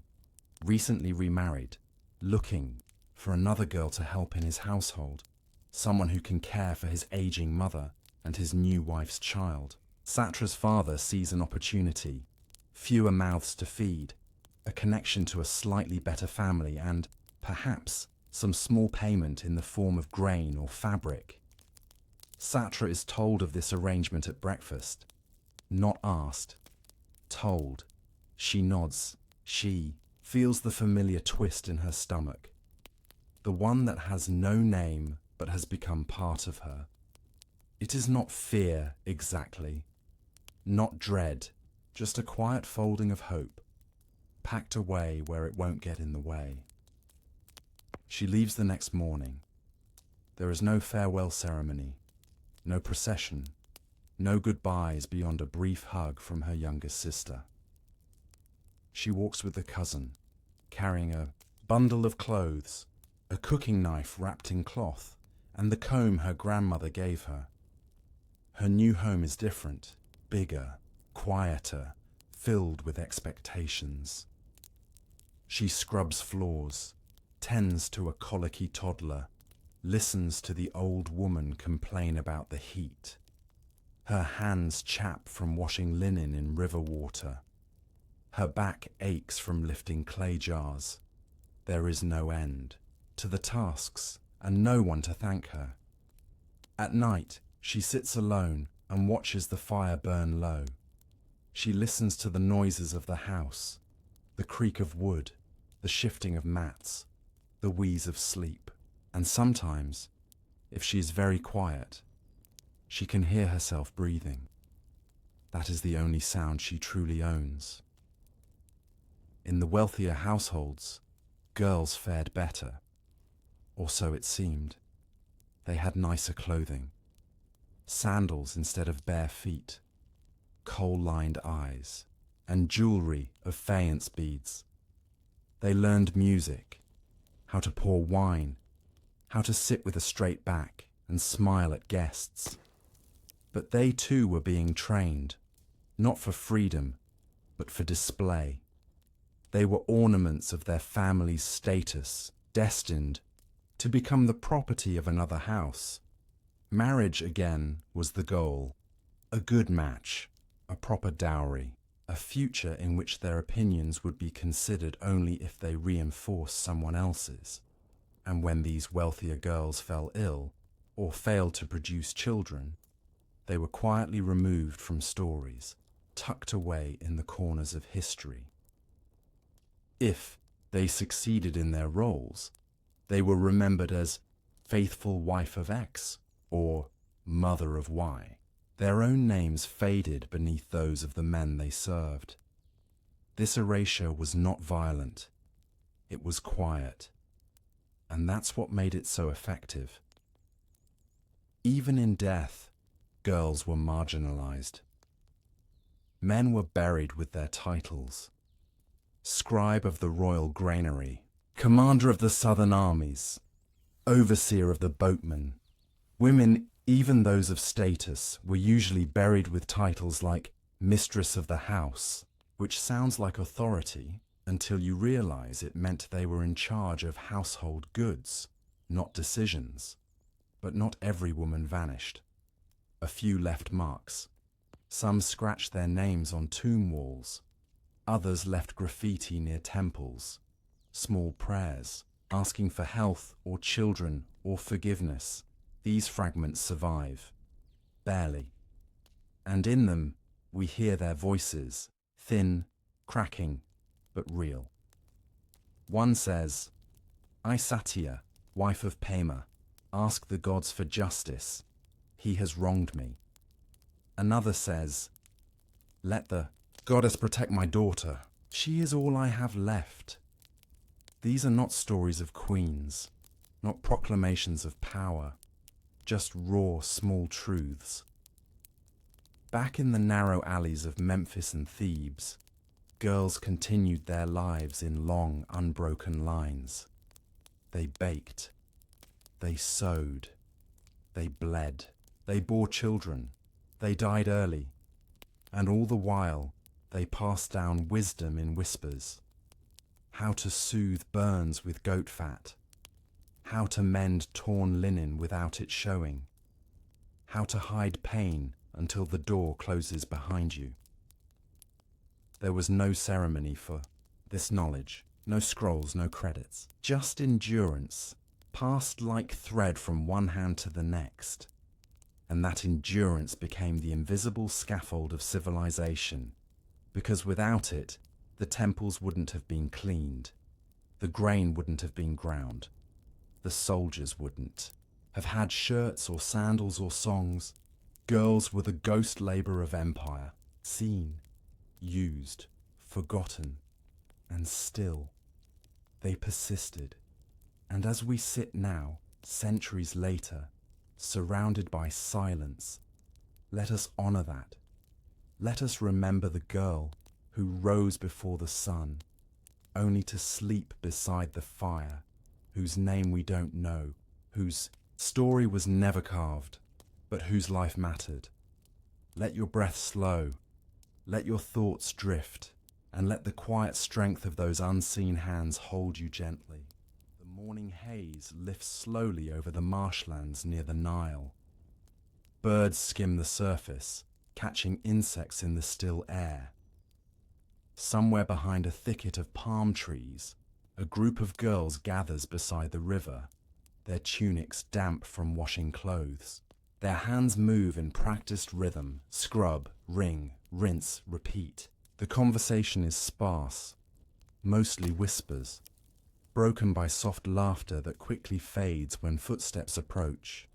recently remarried, looking for another girl to help in his household, someone who can care for his aging mother and his new wife's child. Satra's father sees an opportunity, fewer mouths to feed, a connection to a slightly better family, and, perhaps, some small payment in the form of grain or fabric. Satra is told of this arrangement at breakfast. Not asked. Told. She nods. She feels the familiar twist in her stomach. The one that has no name but has become part of her. It is not fear exactly. Not dread. Just a quiet folding of hope, packed away where it won't get in the way. She leaves the next morning. There is no farewell ceremony, no procession, no goodbyes beyond a brief hug from her younger sister. She walks with the cousin, carrying a bundle of clothes, a cooking knife wrapped in cloth, and the comb her grandmother gave her. Her new home is different, bigger, quieter, filled with expectations. She scrubs floors, tends to a colicky toddler, listens to the old woman complain about the heat. Her hands chap from washing linen in river water. Her back aches from lifting clay jars. There is no end to the tasks and no one to thank her. At night, she sits alone and watches the fire burn low. She listens to the noises of the house, the creak of wood, the shifting of mats, the wheeze of sleep. And sometimes, if she is very quiet, she can hear herself breathing. That is the only sound she truly owns. In the wealthier households, girls fared better, or so it seemed. They had nicer clothing, sandals instead of bare feet, coal-lined eyes, and jewelry of faience beads. They learned music, how to pour wine, how to sit with a straight back and smile at guests. But they too were being trained, not for freedom, but for display. They were ornaments of their family's status, destined to become the property of another house. Marriage, again, was the goal. A good match, a proper dowry, a future in which their opinions would be considered only if they reinforced someone else's. And when these wealthier girls fell ill, or failed to produce children, they were quietly removed from stories, tucked away in the corners of history. If they succeeded in their roles, they were remembered as faithful wife of X or mother of Y. Their own names faded beneath those of the men they served. This erasure was not violent. It was quiet. And that's what made it so effective. Even in death, girls were marginalized. Men were buried with their titles. Scribe of the royal granary, commander of the southern armies, overseer of the boatmen. Women, even those of status, were usually buried with titles like mistress of the house, which sounds like authority until you realize it meant they were in charge of household goods, not decisions. But not every woman vanished. A few left marks. Some scratched their names on tomb walls. Others left graffiti near temples, small prayers, asking for health or children or forgiveness. These fragments survive, barely. And in them, we hear their voices, thin, cracking, but real. One says, I, Satya, wife of Pema, ask the gods for justice. He has wronged me. Another says, let the goddess protect my daughter. She is all I have left. These are not stories of queens, not proclamations of power, just raw, small truths. Back in the narrow alleys of Memphis and Thebes, girls continued their lives in long, unbroken lines. They baked, they sewed, they bled, they bore children, they died early, and all the while they passed down wisdom in whispers. How to soothe burns with goat fat, how to mend torn linen without it showing, how to hide pain until the door closes behind you. There was no ceremony for this knowledge, no scrolls, no credits, just endurance, passed like thread from one hand to the next. And that endurance became the invisible scaffold of civilization, because without it, the temples wouldn't have been cleaned, the grain wouldn't have been ground, the soldiers wouldn't have had shirts or sandals or songs. Girls were the ghost labor of empire, seen, used, forgotten, and still they persisted. And as we sit now, centuries later, surrounded by silence, let us honor that. Let us remember the girl who rose before the sun, only to sleep beside the fire, whose name we don't know, whose story was never carved, but whose life mattered. Let your breath slow, let your thoughts drift, and let the quiet strength of those unseen hands hold you gently. The morning haze lifts slowly over the marshlands near the Nile. Birds skim the surface, catching insects in the still air. Somewhere behind a thicket of palm trees, a group of girls gathers beside the river, their tunics damp from washing clothes. Their hands move in practiced rhythm, scrub, wring, rinse, repeat. The conversation is sparse, mostly whispers, broken by soft laughter that quickly fades when footsteps approach.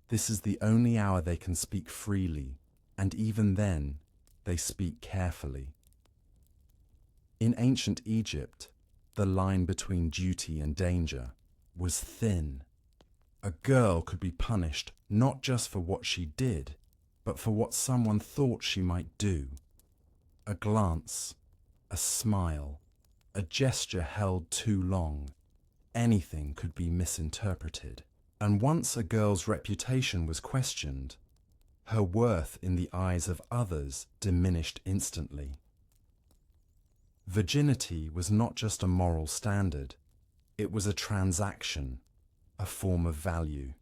This is the only hour they can speak freely, and even then, they speak carefully. In ancient Egypt, the line between duty and danger was thin. A girl could be punished not just for what she did, but for what someone thought she might do. A glance, a smile, a gesture held too long. Anything could be misinterpreted. And once a girl's reputation was questioned, her worth in the eyes of others diminished instantly. Virginity was not just a moral standard, it was a transaction, a form of value.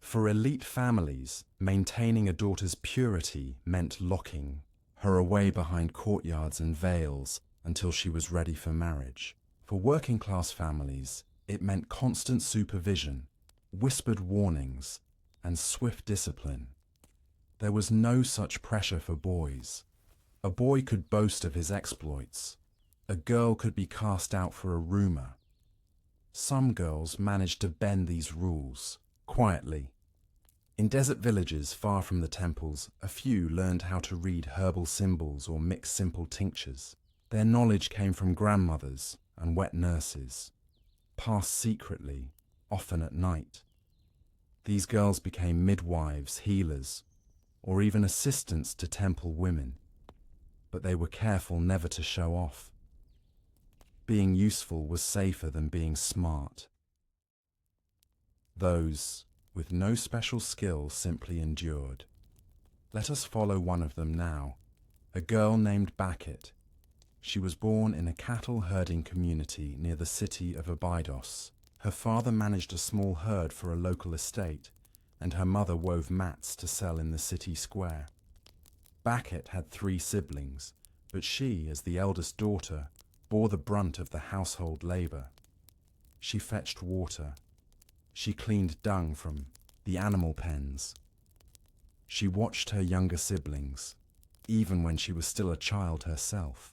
For elite families, maintaining a daughter's purity meant locking her away behind courtyards and veils until she was ready for marriage. For working class families, it meant constant supervision, whispered warnings, and swift discipline. There was no such pressure for boys. A boy could boast of his exploits. A girl could be cast out for a rumor. Some girls managed to bend these rules, quietly. In desert villages far from the temples, a few learned how to read herbal symbols or mix simple tinctures. Their knowledge came from grandmothers and wet nurses, passed secretly, often at night. These girls became midwives, healers, or even assistants to temple women. But they were careful never to show off. Being useful was safer than being smart. Those with no special skill simply endured. Let us follow one of them now, a girl named Bakit. She was born in a cattle herding community near the city of Abydos. Her father managed a small herd for a local estate, and her mother wove mats to sell in the city square. Bakit had 3 siblings, but she, as the eldest daughter, bore the brunt of the household labor. She fetched water. She cleaned dung from the animal pens. She watched her younger siblings, even when she was still a child herself.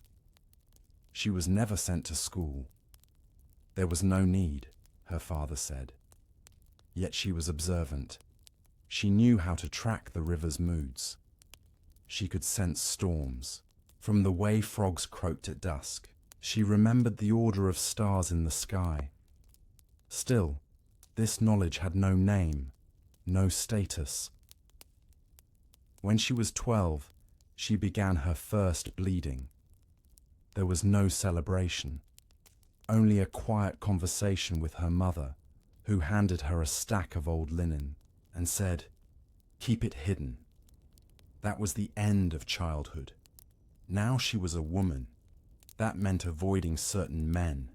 She was never sent to school. There was no need, her father said. Yet she was observant. She knew how to track the river's moods. She could sense storms. From the way frogs croaked at dusk, she remembered the order of stars in the sky. Still, this knowledge had no name, no status. When she was 12, she began her first bleeding. There was no celebration, only a quiet conversation with her mother, who handed her a stack of old linen and said, "Keep it hidden." That was the end of childhood. Now she was a woman. That meant avoiding certain men.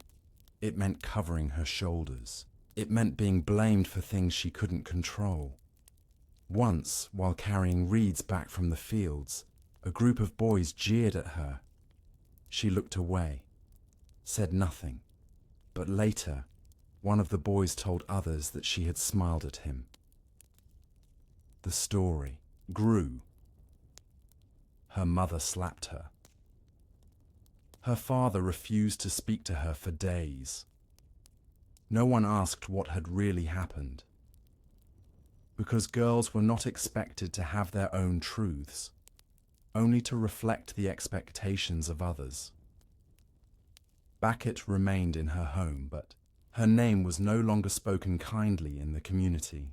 It meant covering her shoulders. It meant being blamed for things she couldn't control. Once, while carrying reeds back from the fields, a group of boys jeered at her. She looked away, said nothing, but later, one of the boys told others that she had smiled at him. The story grew. Her mother slapped her. Her father refused to speak to her for days. No one asked what had really happened. Because girls were not expected to have their own truths, only to reflect the expectations of others. Beckett remained in her home, but her name was no longer spoken kindly in the community.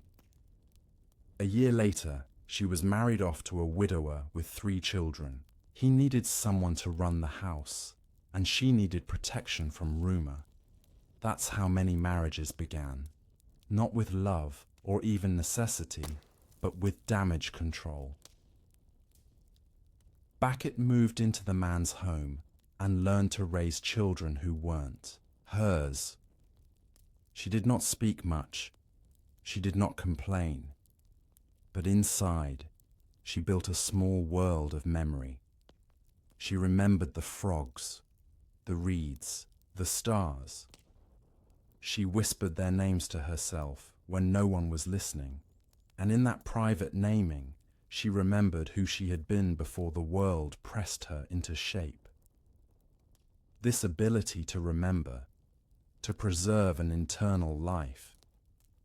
A year later, she was married off to a widower with 3 children. He needed someone to run the house, and she needed protection from rumor. That's how many marriages began, not with love or even necessity, but with damage control. Beckett moved into the man's home and learned to raise children who weren't hers. She did not speak much. She did not complain. But inside, she built a small world of memory. She remembered the frogs, the reeds, the stars. She whispered their names to herself when no one was listening, and in that private naming, she remembered who she had been before the world pressed her into shape. This ability to remember, to preserve an internal life,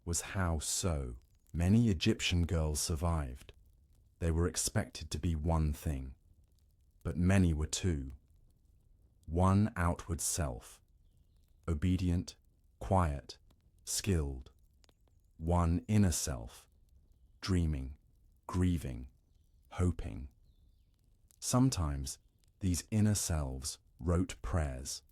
was how so many Egyptian girls survived. They were expected to be one thing, but many were two. One outward self, obedient, quiet, skilled. One inner self, dreaming, grieving, hoping. Sometimes these inner selves wrote prayers.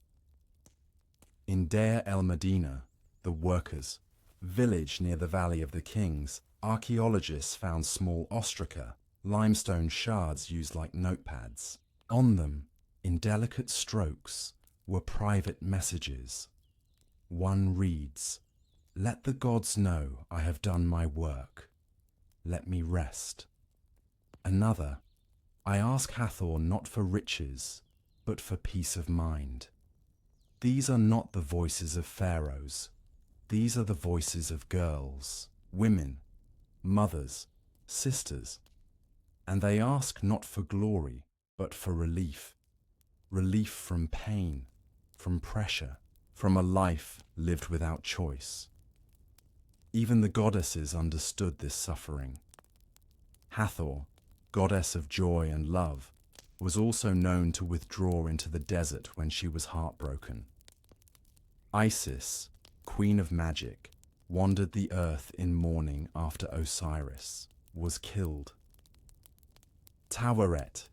In Deir el-Medina, the workers' village near the Valley of the Kings, archaeologists found small ostraca, limestone shards used like notepads. On them, in delicate strokes, were private messages. One reads, "Let the gods know I have done my work. Let me rest." Another, "I ask Hathor not for riches, but for peace of mind." These are not the voices of pharaohs. These are the voices of girls, women, mothers, sisters. And they ask not for glory, but for relief. Relief from pain, from pressure, from a life lived without choice. Even the goddesses understood this suffering. Hathor, goddess of joy and love, was also known to withdraw into the desert when she was heartbroken. Isis, queen of magic, wandered the earth in mourning after Osiris was killed. Taweret,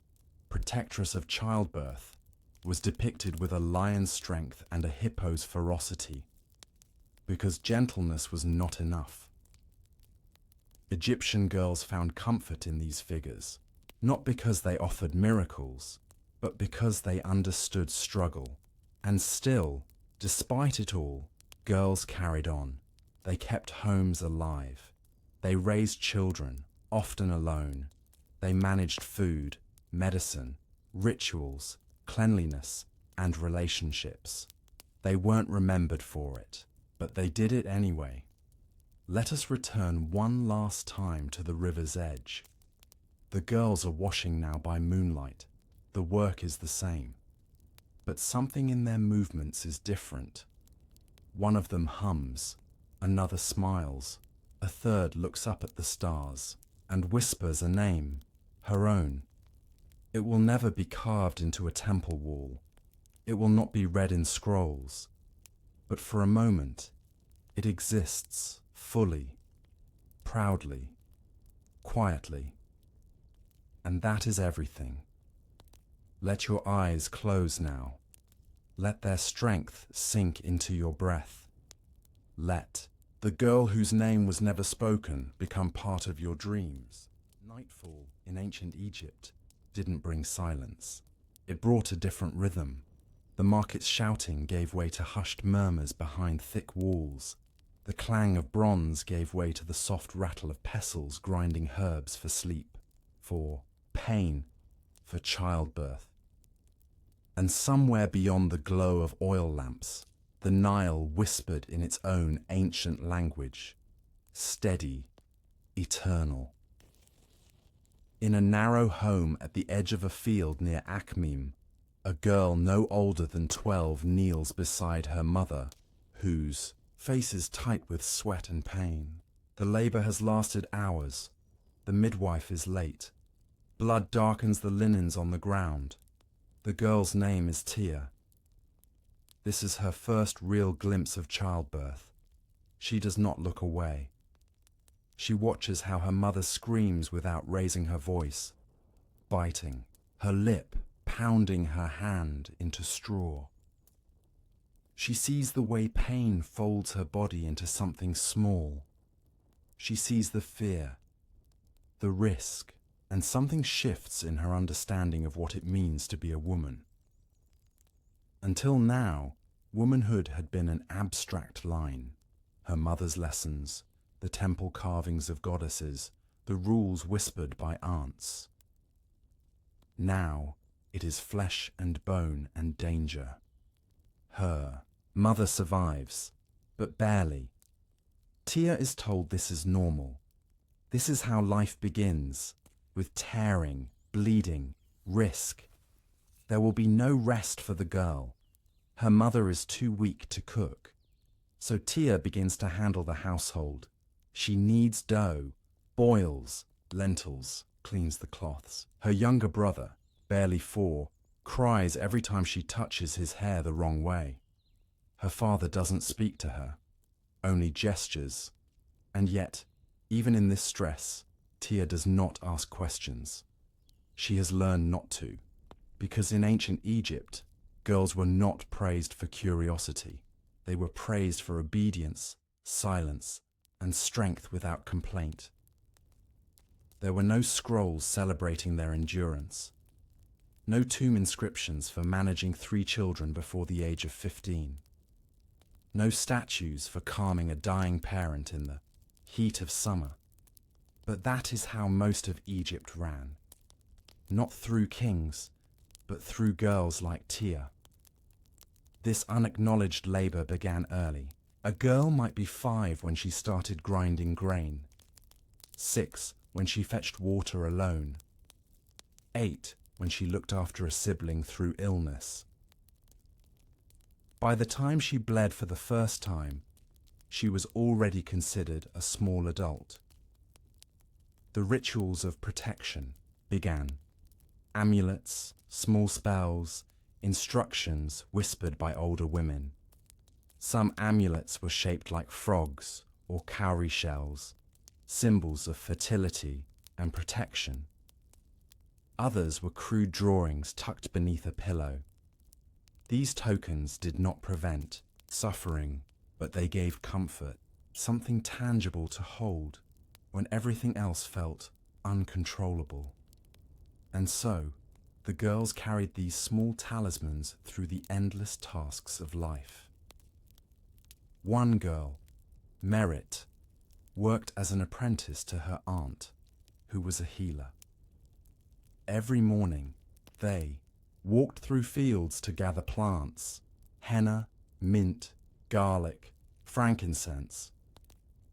protectress of childbirth, was depicted with a lion's strength and a hippo's ferocity, because gentleness was not enough. Egyptian girls found comfort in these figures, not because they offered miracles, but because they understood struggle. And still, despite it all, girls carried on. They kept homes alive. They raised children, often alone. They managed food, medicine, rituals, cleanliness, and relationships. They weren't remembered for it, but they did it anyway. Let us return one last time to the river's edge. The girls are washing now by moonlight. The work is the same. But something in their movements is different. One of them hums, another smiles, a third looks up at the stars and whispers a name, her own. It will never be carved into a temple wall. It will not be read in scrolls. But for a moment, it exists fully, proudly, quietly. And that is everything. Let your eyes close now. Let their strength sink into your breath. Let the girl whose name was never spoken become part of your dreams. Nightfall in ancient Egypt didn't bring silence. It brought a different rhythm. The market's shouting gave way to hushed murmurs behind thick walls. The clang of bronze gave way to the soft rattle of pestles grinding herbs for sleep, for pain, for childbirth. And somewhere beyond the glow of oil lamps, the Nile whispered in its own ancient language, steady, eternal. In a narrow home at the edge of a field near Akhmim, a girl no older than 12 kneels beside her mother, whose face is tight with sweat and pain. The labor has lasted hours. The midwife is late. Blood darkens the linens on the ground. The girl's name is Tia. This is her first real glimpse of childbirth. She does not look away. She watches how her mother screams without raising her voice, biting, her lip pounding her hand into straw. She sees the way pain folds her body into something small. She sees the fear, the risk, and something shifts in her understanding of what it means to be a woman. Until now, womanhood had been an abstract line. Her mother's lessons, the temple carvings of goddesses, the rules whispered by aunts. Now, it is flesh and bone and danger. Her mother survives, but barely. Tia is told this is normal. This is how life begins, with tearing, bleeding, risk. There will be no rest for the girl. Her mother is too weak to cook. So Tia begins to handle the household. She kneads dough, boils lentils, cleans the cloths. Her younger brother, barely 4, cries every time she touches his hair the wrong way. Her father doesn't speak to her, only gestures. And yet, even in this stress, Tia does not ask questions. She has learned not to, because in ancient Egypt, girls were not praised for curiosity. They were praised for obedience, silence, and strength without complaint. There were no scrolls celebrating their endurance. No tomb inscriptions for managing 3 children before the age of 15. No statues for calming a dying parent in the heat of summer. But that is how most of Egypt ran. Not through kings, but through girls like Tia. This unacknowledged labor began early. A girl might be 5 when she started grinding grain, 6 when she fetched water alone, 8 when she looked after a sibling through illness. By the time she bled for the first time, she was already considered a small adult. The rituals of protection began. Amulets, small spells, instructions whispered by older women. Some amulets were shaped like frogs or cowrie shells, symbols of fertility and protection. Others were crude drawings tucked beneath a pillow. These tokens did not prevent suffering, but they gave comfort, something tangible to hold when everything else felt uncontrollable. And so, the girls carried these small talismans through the endless tasks of life. One girl, Merit, worked as an apprentice to her aunt, who was a healer. Every morning, they walked through fields to gather plants, henna, mint, garlic, frankincense.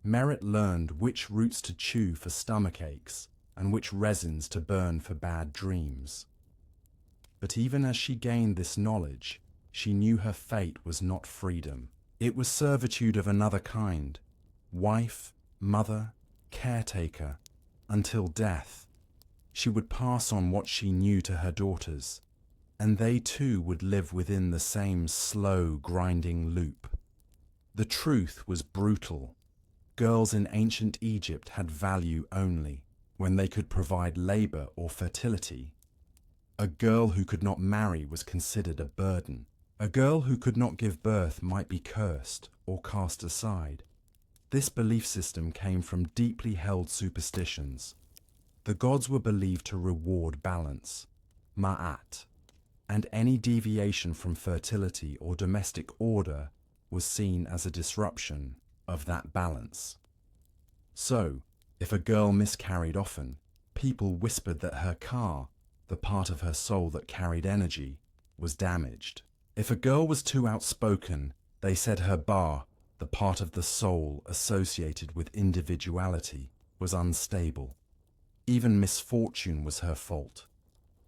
Merit learned which roots to chew for stomach aches and which resins to burn for bad dreams. But even as she gained this knowledge, she knew her fate was not freedom. It was servitude of another kind, wife, mother, caretaker, until death. She would pass on what she knew to her daughters, and they too would live within the same slow, grinding loop. The truth was brutal. Girls in ancient Egypt had value only when they could provide labor or fertility. A girl who could not marry was considered a burden. A girl who could not give birth might be cursed or cast aside. This belief system came from deeply held superstitions. The gods were believed to reward balance, ma'at, and any deviation from fertility or domestic order was seen as a disruption of that balance. So, if a girl miscarried often, people whispered that her ka, the part of her soul that carried energy, was damaged. If a girl was too outspoken, they said her ba, the part of the soul associated with individuality, was unstable. Even misfortune was her fault.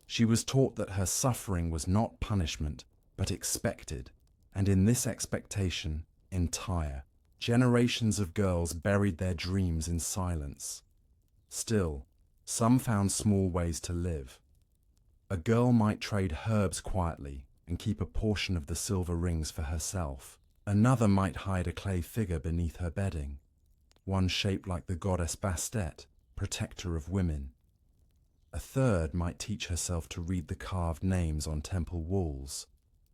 She was taught that her suffering was not punishment, but expected, and in this expectation, entire generations of girls buried their dreams in silence. Still, some found small ways to live. A girl might trade herbs quietly and keep a portion of the silver rings for herself. Another might hide a clay figure beneath her bedding, one shaped like the goddess Bastet, protector of women. A third might teach herself to read the carved names on temple walls,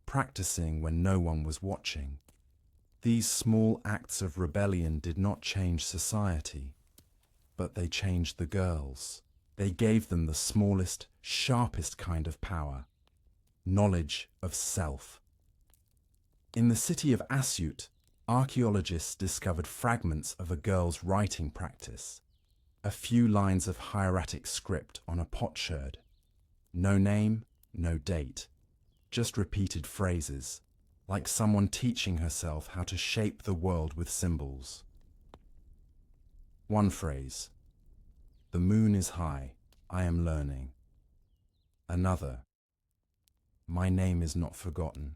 practicing when no one was watching. These small acts of rebellion did not change society, but they changed the girls. They gave them the smallest, sharpest kind of power, knowledge of self. In the city of Asyut, archaeologists discovered fragments of a girl's writing practice. A few lines of hieratic script on a potsherd. No name, no date, just repeated phrases, like someone teaching herself how to shape the world with symbols. One phrase: "The moon is high, I am learning." Another: "My name is not forgotten."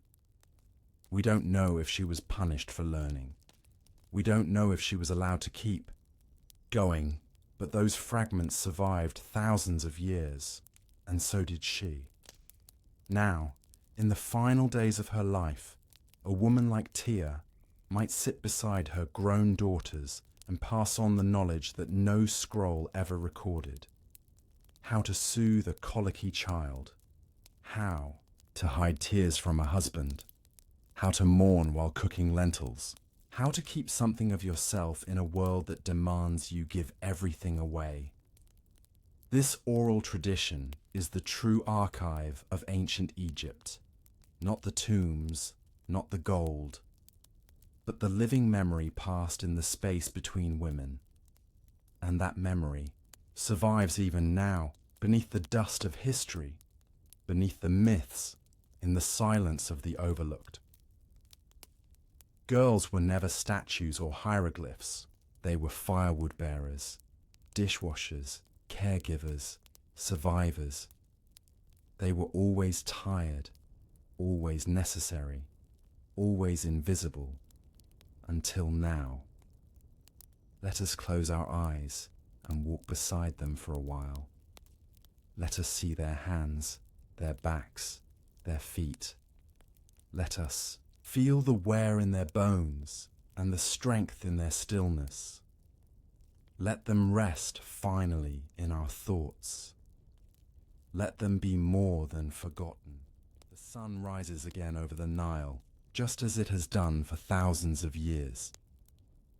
We don't know if she was punished for learning. We don't know if she was allowed to keep going, but those fragments survived thousands of years, and so did she. Now, in the final days of her life, a woman like Tia might sit beside her grown daughters and pass on the knowledge that no scroll ever recorded. How to soothe a colicky child. How to hide tears from a husband. How to mourn while cooking lentils. How to keep something of yourself in a world that demands you give everything away. This oral tradition is the true archive of ancient Egypt. Not the tombs, not the gold, but the living memory passed in the space between women. And that memory survives even now, beneath the dust of history, beneath the myths, in the silence of the overlooked. Girls were never statues or hieroglyphs. They were firewood bearers, dishwashers, caregivers, survivors. They were always tired, always necessary, always invisible, until now. Let us close our eyes and walk beside them for a while. Let us see their hands, their backs, their feet. Let us feel the wear in their bones and the strength in their stillness. Let them rest finally in our thoughts. Let them be more than forgotten. The sun rises again over the Nile, just as it has done for thousands of years.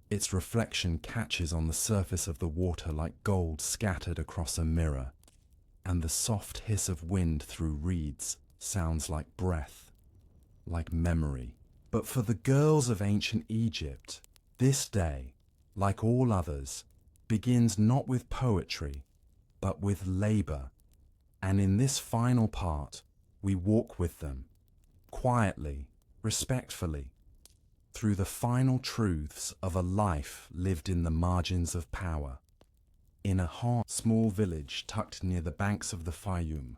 Its reflection catches on the surface of the water like gold scattered across a mirror, and the soft hiss of wind through reeds sounds like breath, like memory. But for the girls of ancient Egypt, this day, like all others, begins not with poetry, but with labor. And in this final part, we walk with them, quietly, respectfully, through the final truths of a life lived in the margins of power. In a small village tucked near the banks of the Fayum,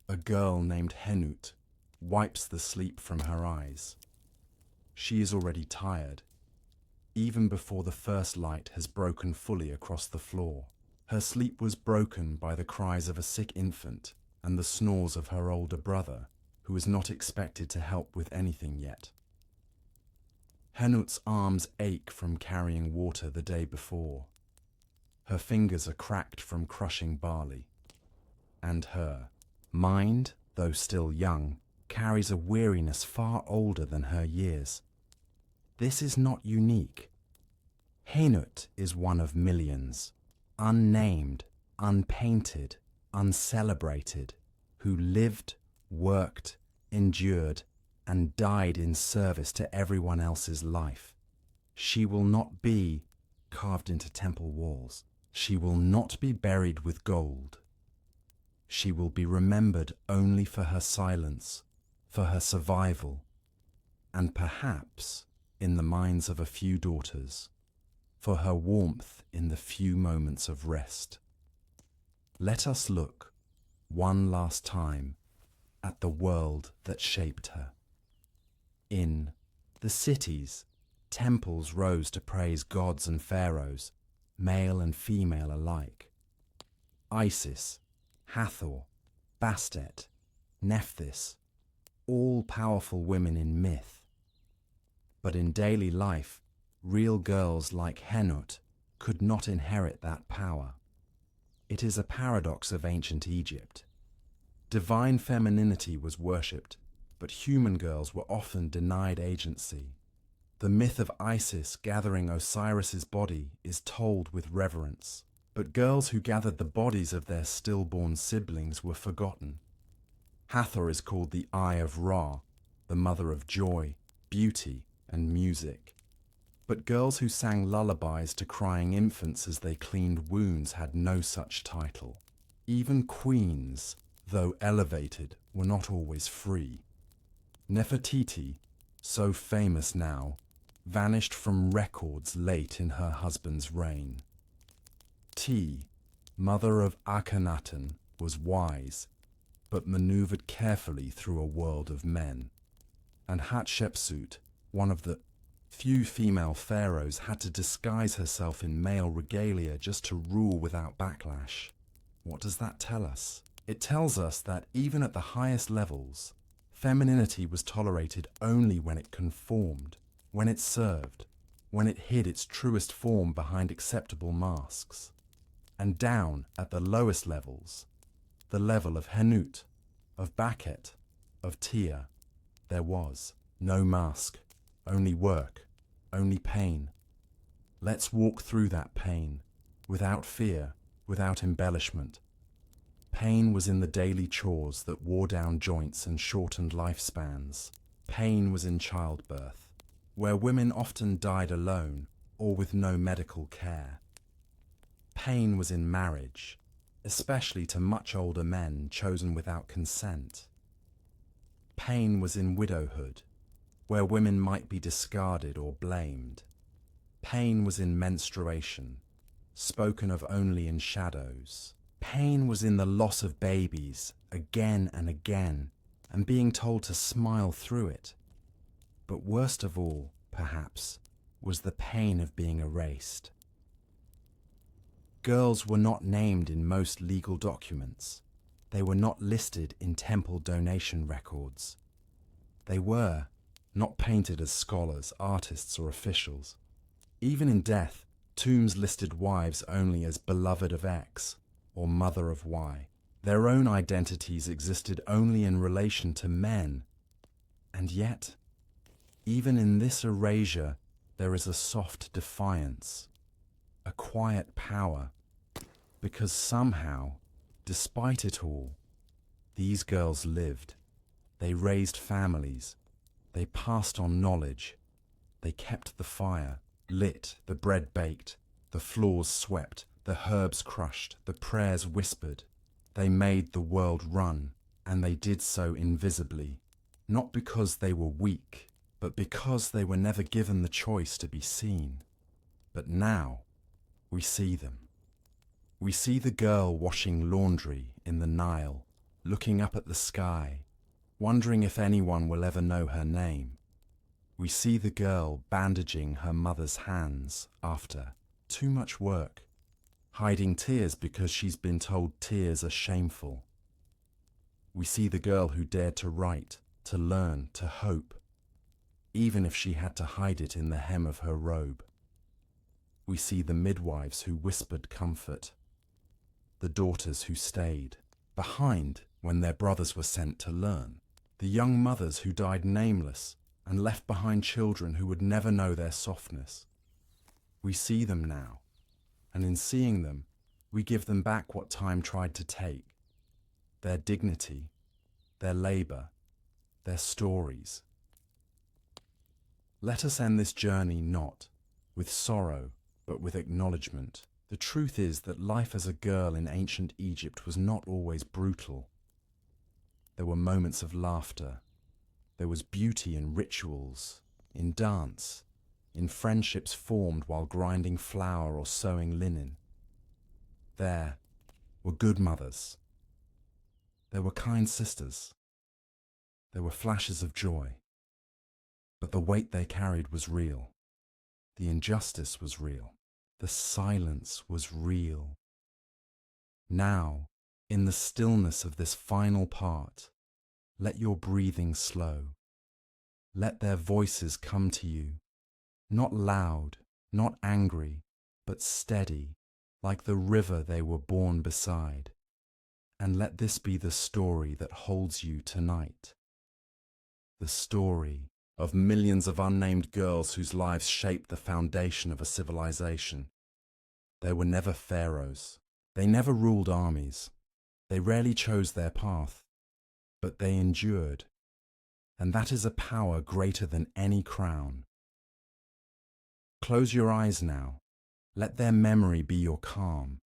a girl named Henut wipes the sleep from her eyes. She is already tired, even before the first light has broken fully across the floor. Her sleep was broken by the cries of a sick infant and the snores of her older brother, who is not expected to help with anything yet. Henut's arms ache from carrying water the day before. Her fingers are cracked from crushing barley. And her mind, though still young, carries a weariness far older than her years. This is not unique. Henut is one of millions, unnamed, unpainted, uncelebrated, who lived, worked, endured, and died in service to everyone else's life. She will not be carved into temple walls. She will not be buried with gold. She will be remembered only for her silence, for her survival, and perhaps, in the minds of a few daughters, for her warmth in the few moments of rest. Let us look, one last time, at the world that shaped her. In the cities, temples rose to praise gods and pharaohs, male and female alike. Isis, Hathor, Bastet, Nephthys, all powerful women in myth. But in daily life, real girls like Henut could not inherit that power. It is a paradox of ancient Egypt. Divine femininity was worshipped, but human girls were often denied agency. The myth of Isis gathering Osiris's body is told with reverence, but girls who gathered the bodies of their stillborn siblings were forgotten. Hathor is called the Eye of Ra, the mother of joy, beauty, and music. But girls who sang lullabies to crying infants as they cleaned wounds had no such title. Even queens, though elevated, were not always free. Nefertiti, so famous now, vanished from records late in her husband's reign. Mother of Akhenaten, was wise, but maneuvered carefully through a world of men. And Hatshepsut, one of the few female pharaohs, had to disguise herself in male regalia just to rule without backlash. What does that tell us? It tells us that even at the highest levels, femininity was tolerated only when it conformed, when it served, when it hid its truest form behind acceptable masks. And down at the lowest levels, the level of Henut, of Bakhet, of Tia, there was no mask, only work, only pain. Let's walk through that pain, without fear, without embellishment. Pain was in the daily chores that wore down joints and shortened lifespans. Pain was in childbirth, where women often died alone or with no medical care. Pain was in marriage, especially to much older men chosen without consent. Pain was in widowhood, where women might be discarded or blamed. Pain was in menstruation, spoken of only in shadows. Pain was in the loss of babies, again and again, and being told to smile through it. But worst of all, perhaps, was the pain of being erased. Girls were not named in most legal documents. They were not listed in temple donation records. They were not painted as scholars, artists, or officials. Even in death, tombs listed wives only as beloved of X or mother of Y. Their own identities existed only in relation to men. And yet, even in this erasure, there is a soft defiance, a quiet power, because somehow, despite it all, these girls lived. They raised families. They passed on knowledge. They kept the fire lit, the bread baked, the floors swept, the herbs crushed, the prayers whispered. They made the world run, and they did so invisibly, not because they were weak, but because they were never given the choice to be seen. But now, we see them. We see the girl washing laundry in the Nile, looking up at the sky, wondering if anyone will ever know her name. We see the girl bandaging her mother's hands after too much work, hiding tears because she's been told tears are shameful. We see the girl who dared to write, to learn, to hope, even if she had to hide it in the hem of her robe. We see the midwives who whispered comfort, the daughters who stayed behind when their brothers were sent to learn, the young mothers who died nameless and left behind children who would never know their softness. We see them now, and in seeing them, we give them back what time tried to take, their dignity, their labor, their stories. Let us end this journey not with sorrow, but with acknowledgement. The truth is that life as a girl in ancient Egypt was not always brutal. There were moments of laughter. There was beauty in rituals, in dance, in friendships formed while grinding flour or sewing linen. There were good mothers. There were kind sisters. There were flashes of joy. But the weight they carried was real. The injustice was real. The silence was real. Now, in the stillness of this final part, let your breathing slow. Let their voices come to you, not loud, not angry, but steady, like the river they were born beside. And let this be the story that holds you tonight. The story of millions of unnamed girls whose lives shaped the foundation of a civilization. They were never pharaohs. They never ruled armies. They rarely chose their path, but they endured. And that is a power greater than any crown. Close your eyes now. Let their memory be your calm.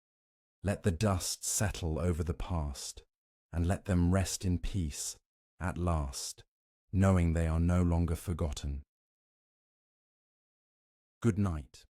Let the dust settle over the past, and let them rest in peace at last, knowing they are no longer forgotten. Good night.